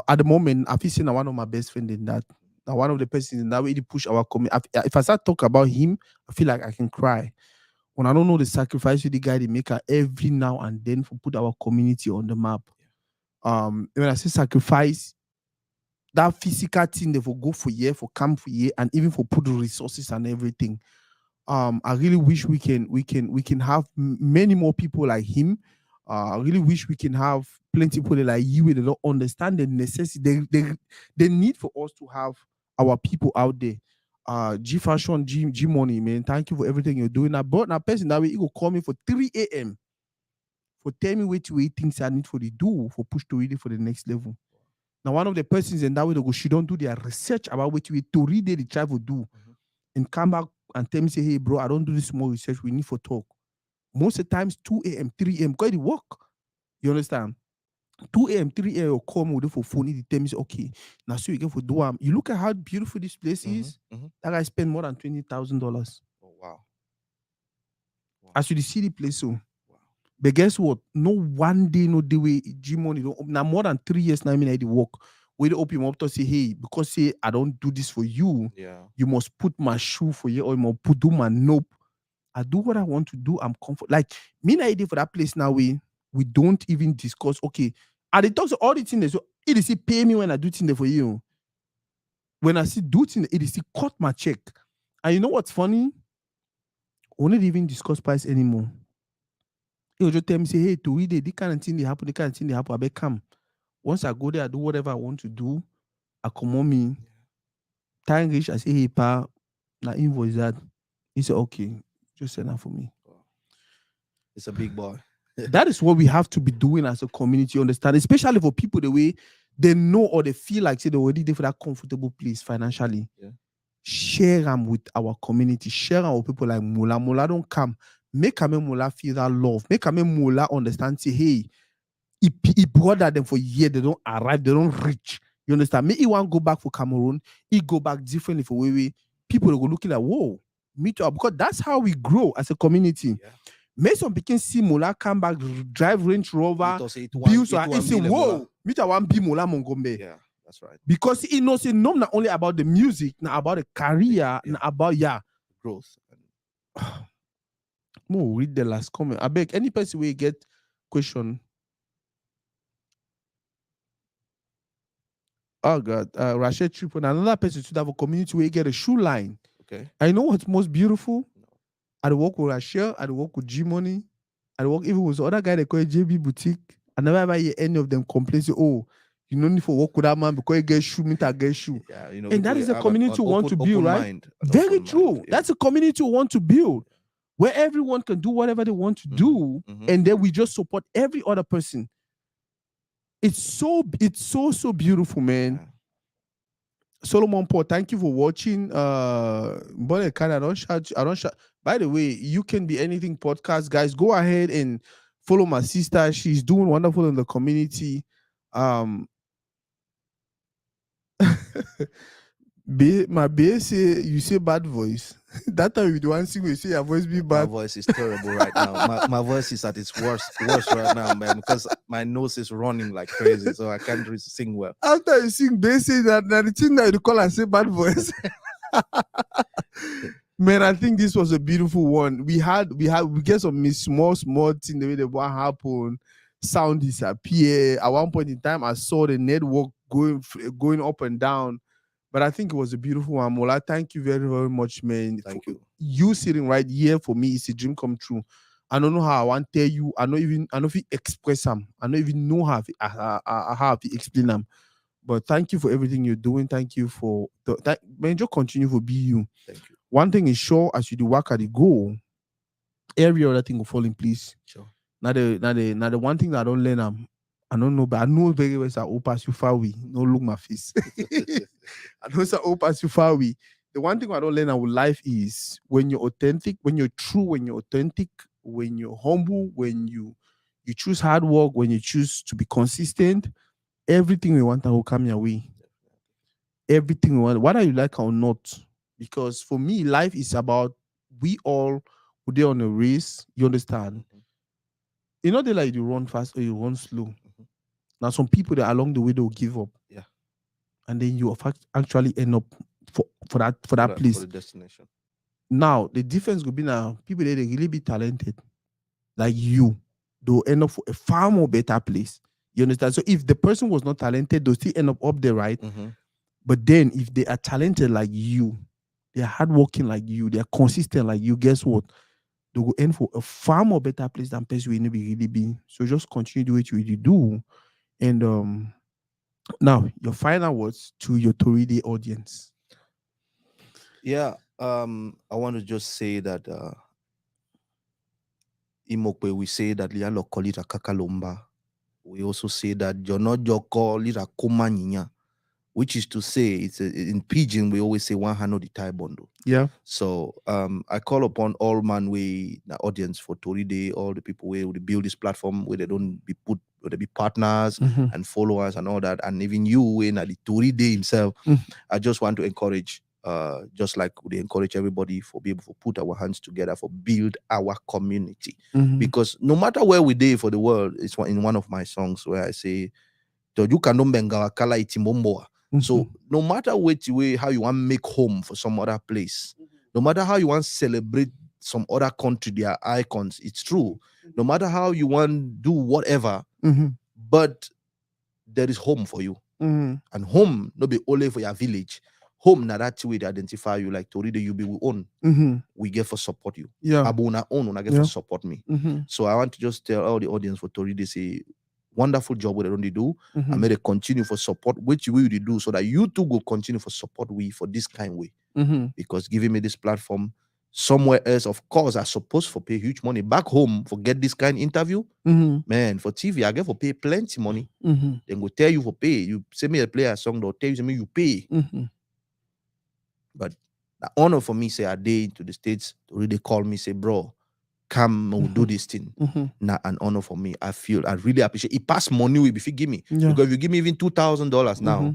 S1: at the moment, I feel saying one of my best friend in that. One of the persons in that way, he push our community. If I start talk about him, I feel like I can cry. When I don't know the sacrifice with the guy they make every now and then for put our community on the map. When I say sacrifice, that physical thing they for go for year, for camp for year, and even for put the resources and everything. I really wish we can have many more people like him. I really wish we can have plenty of people like you that don't understand the necessity, the need for us to have our people out there. G Fashion, G Money, man. Thank you for everything you're doing. I brought a person that way, he go call me for 3 a.m. for tell me what things I need for the do for push to read it for the next level. Now, one of the persons in that way, they go, she don't do their research about what we to read it, they try to do. And come back and tell me, say, hey, bro, I don't do this small research. We need for talk. Most of the times, 2 a.m., 3 a.m., because it work. You understand? 2 a.m., 3 a.m., or call me for phone. They tell me, say, okay, now so you get for do you look at how beautiful this place is. That guy spent more than $20,000.
S2: Oh wow.
S1: As you see the place, so. But guess what? No one day, no day way G Money don't open. Now more than 3 years now, I mean I did work. We open him up to say, hey, because say I don't do this for you, you must put my shoe for you, or you must put do my nope. I do what I want to do. I'm comfortable. Like me and idea for that place now, we don't even discuss. Okay, and they talk to all the things. So it is pay me when I do things for you. When I see do things, it is cut my check. And you know what's funny? We don't even discuss price anymore. He'll just tell me, say, hey, Toridey, this kind of thing they happen, I bet come. Once I go there, I do whatever I want to do. I come on me. Time reach, I say, hey, pa, na invoice that. He said, okay, just send that for me.
S2: It's a big boy.
S1: That is what we have to be doing as a community, understand? Especially for people the way they know or they feel like say they're already there for that comfortable place financially. Share them with our community. Share them with people like Mola. Mola don't come. Make Mola feel that love. Make Mola understand. Say, hey, he brought them for years. They don't arrive. They don't reach. You understand? Me, he want go back for Cameroon. He go back differently for where people will go looking like, whoa, me too. Because that's how we grow as a community. May some people see Mola come back, drive Range Rover, build and say, whoa, me too want be Mola Mongombe.
S2: Yeah, that's right.
S1: Because he knows it not only about the music, not about the career, not about
S2: growth.
S1: Mo read the last comment. I beg any person will get question. Oh God, Rashid Triple. Another person should have a community where you get a shoe line.
S2: Okay.
S1: I know what's most beautiful. I work with Rashid. I work with G Money. I work even with the other guy they call JB Boutique. I never ever hear any of them complain. Say, oh, you no need for work with that man because you get shoe, me to get shoe.
S2: Yeah, you know,
S1: and that is a community you want to build, right? Very true. That's a community you want to build, where everyone can do whatever they want to do, and then we just support every other person. It's so beautiful, man. Solomon Paul, thank you for watching. But I don't shout. By the way, you can be anything podcast, guys. Go ahead and follow my sister. She's doing wonderful in the community. My bass say you say bad voice. That time you do one thing, you say your voice be bad.
S2: My voice is terrible right now. My voice is at its worst right now, man, because my nose is running like crazy, so I can't really sing well.
S1: After you sing bass, that the thing that you call and say bad voice. Man, I think this was a beautiful one. We get some small thing the way that what happened. sound disappear. At one point in time, I saw the network going up and down. But I think it was a beautiful one. Mola, thank you very, very much, man.
S2: Thank you.
S1: You sitting right here for me is a dream come true. I don't know how I want to tell you. I don't know if you express them. I don't even know how to explain them. But thank you for everything you're doing. Thank you for that. Man, just continue to be you.
S2: Thank you.
S1: One thing is sure, as you do work at the goal, every other thing will fall in place.
S2: Sure.
S1: Now the one thing that I don't learn, I don't know, but I know very well that I'll pass you far away. No look my face. I know that I'll pass you far away. The one thing I don't learn with life is when you're authentic, when you're true, when you're authentic, when you're humble, when you choose hard work, when you choose to be consistent, everything we want will come your way. Everything we want, whether you like or not. Because for me, life is about we all who they on a race, you understand? You know, they like you run fast or you run slow. Now, some people that along the way they'll give up.
S2: Yeah.
S1: And then you actually end up for that place.
S2: For the destination.
S1: Now, the difference would be now people they really be talented. Like you, they'll end up for a far more better place. You understand? So if the person was not talented, they'll still end up there, right? But then if they are talented like you, they're hardworking like you, they're consistent like you, guess what? They will end for a far more better place than person will really be. So just continue to do what you really do. And now your final words to your Toridey audience.
S2: Yeah, I want to just say that Imokwe, we say that lialo kolita kakalomba. We also say that jono joko lira kumanyinya, which is to say, it's in Pidgin we always say one hand the tie bundle.
S1: Yeah.
S2: So I call upon all man we the audience for Toridey, all the people where we build this platform where they don't be put, where they be partners and followers and all that, and even you in the Toridey himself. I just want to encourage, just like we encourage everybody for be able to put our hands together for build our community, because no matter where we do for the world, it's in one of my songs where I say, you can kala itimomboa. So no matter which way how you want to make home for some other place, no matter how you want to celebrate some other country, their icons, it's true. No matter how you want to do whatever, but there is home for you. And home not be only for your village. Home na that way they identify you, like Toridey, you be we own. We get for support you.
S1: Yeah.
S2: Abuna own, I get for support me. So I want to just tell all the audience for Toridey, say wonderful job what they don't do. I made it continue for support, which we will do so that you too go continue for support we for this kind way. Because giving me this platform somewhere else, of course, I supposed to pay huge money back home for get this kind of interview. Man, for TV, I get for pay plenty money. Then go tell you for pay. You send me a play a song, they'll tell you pay. But the honor for me, say a day to the States, to really call me, say, bro, come we'll do this thing. Not an honor for me. I really appreciate it. Pass money if you give me. Because if you give me even $2,000 now,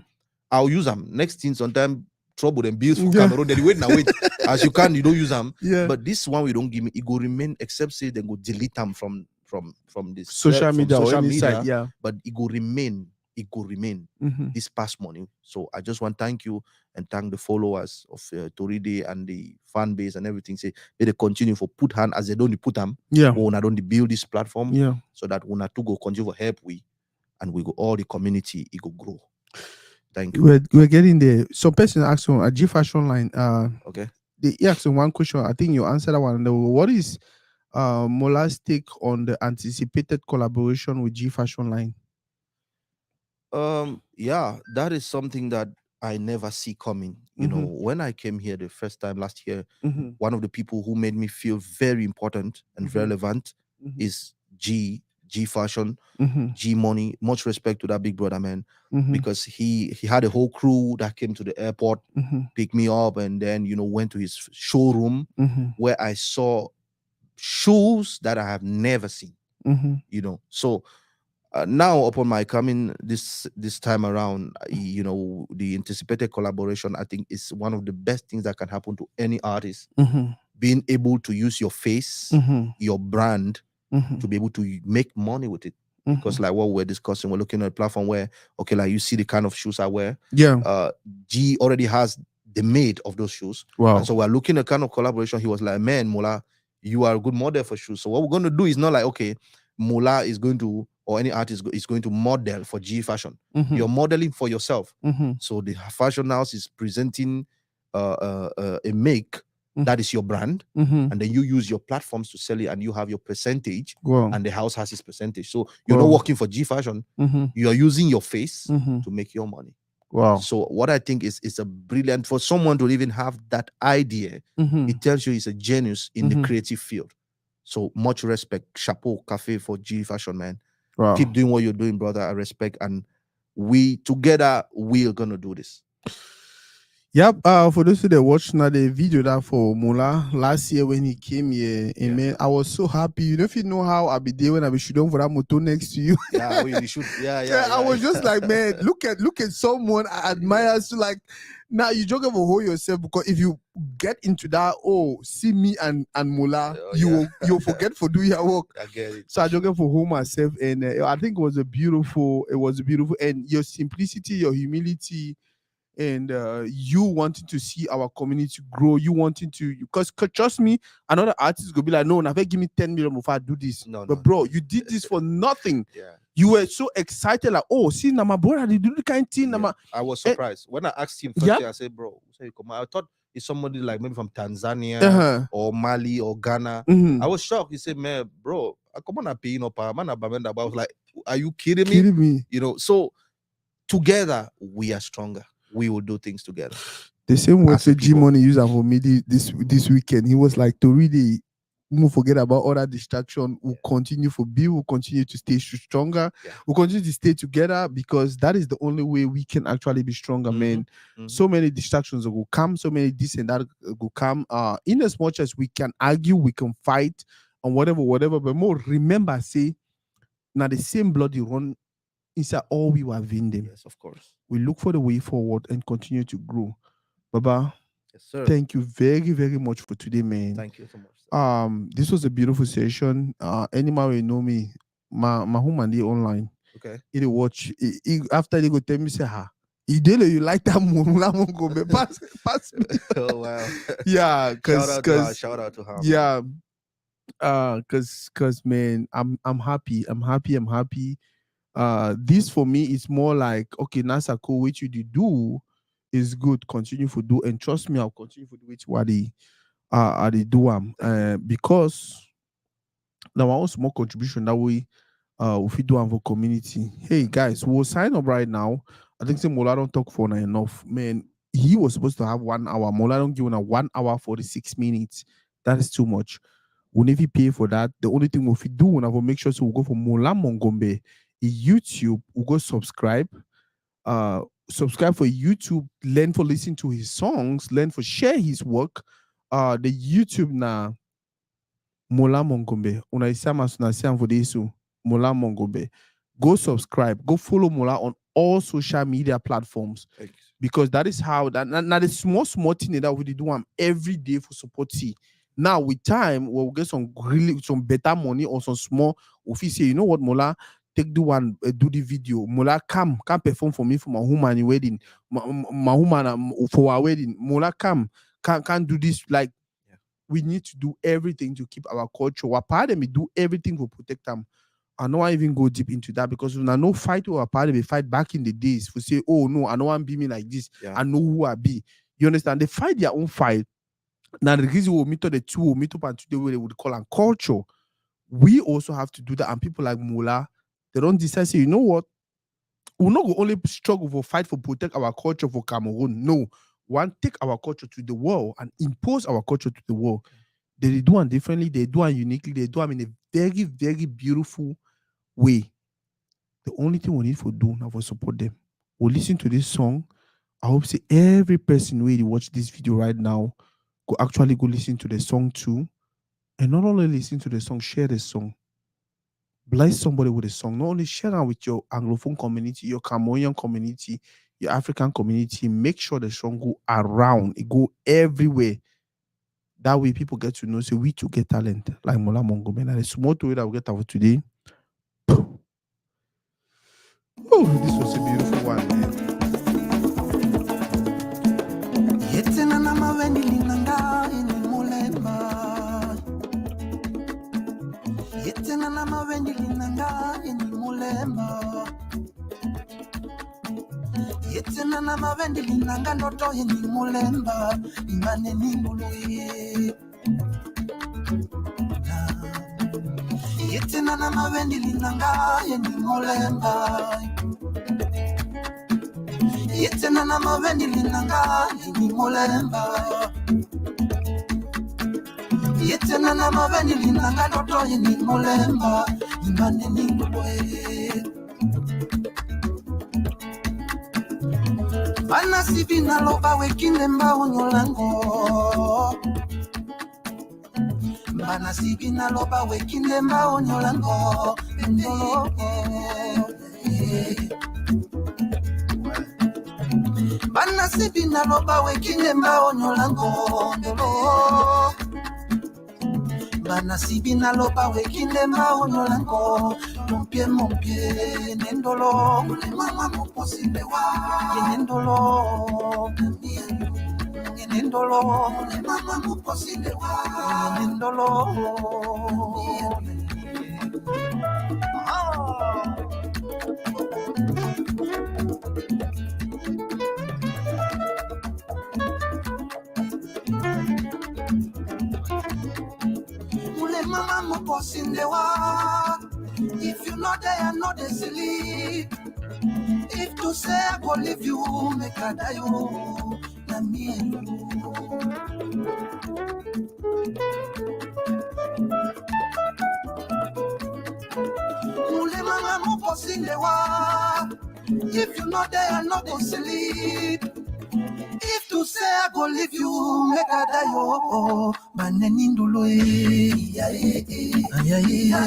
S2: I'll use them. Next thing, sometimes trouble and bills for Cameroon. Then wait. As you can, you don't use them. But this one we don't give me, it go remain, except say they go delete them from this
S1: social media or any site,
S2: but it go remain. This past money. So I just want to thank you and thank the followers of Toridey and the fan base and everything. Say they continue for put hand as they don't put them. When I don't build this platform. So that when I to go continue for help we, and we go all the community it go grow. Thank you.
S1: We're getting there. Some person asked on a G Fashion line.
S2: Okay.
S1: They asked one question. I think you answered that one. What is Mola's take on the anticipated collaboration with G Fashion line?
S2: Yeah, that is something that I never see coming. You know, when I came here the first time last year, one of the people who made me feel very important and relevant is G Fashion, G Money. Much respect to that big brother, man, because he had a whole crew that came to the airport, picked me up, and then went to his showroom where I saw shoes that I have never seen. So. Now, upon my coming this time around, the anticipated collaboration, I think, is one of the best things that can happen to any artist. Being able to use your face, your brand, to be able to make money with it. Because like what we're discussing, we're looking at a platform where, okay, like you see the kind of shoes I wear. G already has the made of those shoes.
S1: Wow.
S2: And so we're looking at kind of collaboration. He was like, man, Mola, you are a good model for shoes. So what we're going to do is not like, okay, Mola is going to or any artist is going to model for G Fashion.
S1: Mhm.
S2: You're modeling for yourself.
S1: Mhm.
S2: So the fashion house is presenting a make
S1: Mhm.
S2: that is your brand,
S1: Mhm.
S2: and then you use your platforms to sell it, and you have your percentage,
S1: Wow.
S2: and the house has its percentage. So you're
S1: Wow.
S2: not working for G Fashion.
S1: Mhm.
S2: You are using your face
S1: Mhm.
S2: to make your money.
S1: Wow.
S2: So what I think is a brilliant, for someone to even have that idea,
S1: Mhm.
S2: it tells you he's a genius in the
S1: Mhm.
S2: creative field. So much respect. Chapeau cafe for G Fashion, man.
S1: Wow.
S2: Keep doing what you're doing, brother. I respect, and we together we're gonna do this.
S1: Yep. For those who that watched now the video that for Mola last year when he came here,
S2: Yeah.
S1: man, I was so happy. You know, if you know how I be there when I be shooting for that motor next to you.
S2: Yeah, we should. Yeah.
S1: I was just like, man, look at someone I admire. So like, now you just have to hold yourself, because if you get into that, oh, see me and Mola, you'll forget for doing your work.
S2: I get it.
S1: So I just get for hold myself, and I think it was a beautiful, and your simplicity, your humility, and you wanting to see our community grow, you wanting to, because trust me, another artist will be like, no, now give me 10 million before I do this.
S2: No,
S1: bro, you did this for nothing.
S2: Yeah.
S1: You were so excited, like, oh, see, now my brother, they do the kind of thing.
S2: Yeah. I was surprised when I asked him first.
S1: Yeah.
S2: I said, bro, I thought it's somebody like maybe from Tanzania or Mali or Ghana. I was shocked. He said, man, bro, come on, I was like, are you kidding me? You know, so together we are stronger. We will do things together.
S1: The same word
S2: As a
S1: for G
S2: people.
S1: Money user for me this weekend. He was like, Toridey, don't forget about other distraction. We'll continue we'll continue to stay stronger.
S2: Yeah.
S1: We'll continue to stay together, because that is the only way we can actually be stronger, man. So many distractions will come, so many this and that will come. In as much as we can argue, we can fight and whatever, but more remember, say, now the same blood you run inside all we were them.
S2: Yes, of course.
S1: We look for the way forward and continue to grow. Baba,
S2: yes, sir.
S1: Thank you very, very much for today, man.
S2: Thank you so much, sir.
S1: This was a beautiful session. Anyone will know me, my home and online.
S2: Okay.
S1: He watch. After they go tell me, say, you like that Mola Mongombe? Pass me.
S2: Oh wow.
S1: Yeah,
S2: shout out to her.
S1: Yeah. Cause man, I'm happy. This for me is more like, okay, Nasa cool, what you do is good. Continue to do, and trust me, I'll continue to do it what they do because now our own small contribution that we if we do have a community. Hey guys, we'll sign up right now. I think say Mola don't talk for enough. Man, he was supposed to have 1 hour. Mola don't give him 1 hour 46 minutes. That is too much. We'll never pay for that. The only thing we do, we'll make sure so we'll go for Mola Mongombe YouTube. We'll go subscribe. Subscribe for YouTube. Learn for listening to his songs. Learn for share his work. The YouTube na Mola Mongombe. Unaisema tunasema for this Mola Mongombe. Go subscribe. Go follow Mola on all social media platforms.
S2: Thanks.
S1: Because that is how that now the small thing that we do every day for support. See. Now with time, we'll get some better money or some small official. You know what, Mola? Take do the video. Mola come perform for me for my woman wedding. My woman for our wedding. Mola can do this. Like we need to do everything to keep our culture. Our part and we do everything to protect them. I don't want even go deep into that, because when I know fight or part we fight back in the days, we say, oh no, I don't want to be me like this.
S2: Yeah.
S1: I know who I be. You understand? They fight their own fight. Now the reason we meet up the two, we meet up and today what they would call and culture. We also have to do that, and people like Mola, they don't decide, say, you know what? We're not going to only struggle for fight for protect our culture for Cameroon. No, one take our culture to the world and impose our culture to the world. They do it differently, they do it uniquely, they do it in a very, very beautiful way. The only thing we need to do now for support them. We'll listen to this song. I hope say every person who watch this video right now go actually go listen to the song too. And not only listen to the song, share the song. Bless somebody with a song. Not only share it with your Anglophone community, your Cameroonian community, your African community. Make sure the song go around. It go everywhere. That way people get to know, say, we too get talent. Like Mola Mongombe. And the small way that we get out today. Oh, this was a beautiful one, man.
S3: Yetena na mavendi linanga eni mule Yetena na mavendi linanga ndoto ye ni mulemba imane ni mbuluye. Yetena na mavendi linanga ye ni mulemba. Yetena na mavendi linanga ye ni mulemba. Yetena na mavendi linanga ndoto ye ni mulemba imane ni mbuluye. Bana sibi na loba wekinde mbao nyolango. Bana sibi na loba wekinde mbao nyolango. Bana sibi na loba wekinde mbao nyolango. Bana sibi na loba wekinde mbao nyolango. Mon pied, nendolo, le mama mo posilewa, nendolo, le mama mo posilewa, nendolo. Le mama mo posilewa. If you know there, I know they sleep. If to say I go leave you, make a die you, na me and you. Mule mama mo posilewa. If you know there, I know they sleep. If to say I go leave you, make a die you, manenindolo ya ya ya ya.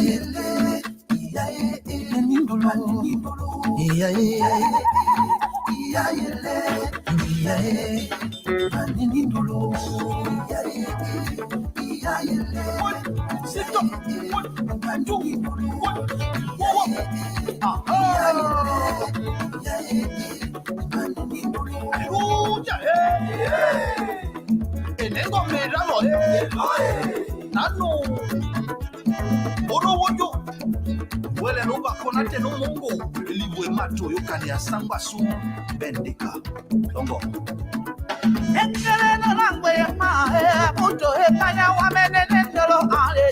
S3: Wele roba konate no mongo Elibwe mato yokani ya sangwa su Bendika Longo Engele no langwe ya mae Muto hekanya wa mene nendelo ale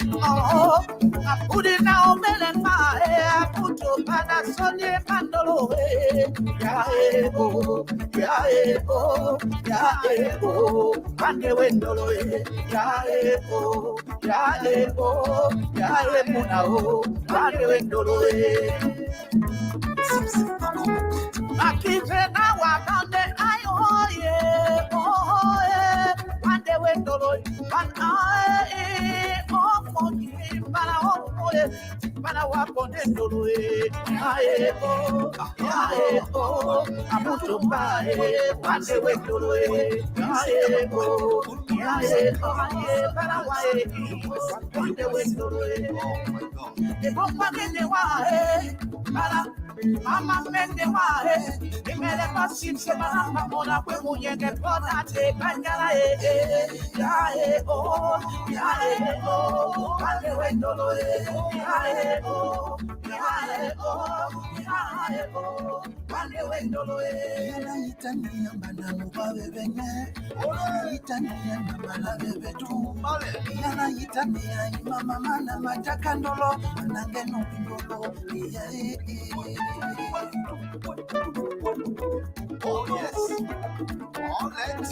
S3: Apudi na omele mae Muto pana sonye mandolo Ya ego Pande wendolo Ya ego Pande wendolo Akive na wakande ayo Pande wendolo Para wakonde ndolo amuto bae pande wendolo para wae pande wendolo Mende wae para mama mende wae nimele pasim se mama mona kwe muyenge kona te kanyala pande wendolo pande wendolo itania bana mubabe benye itania mama bebe tu yana itania mama mana mataka ndolo nangeno ndolo Oh yes, all right.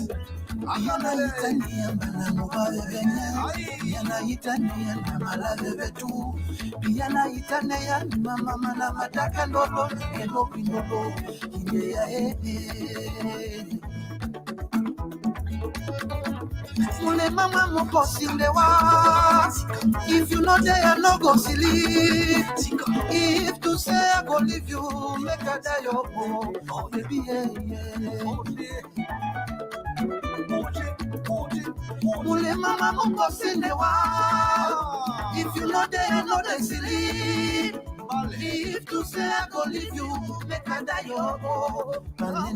S3: Yana itania bana mubabe benye yana itania mama bebe tu yana itania mama mana mataka ndolo eno ndolo Mule mama mo posilewa. If you know there, I no go sleep. If to say I go leave you, make a die oh baby Mule mama mo posilewa. If you know there, I no dey sleep. If to say I go leave you, make a die oh mama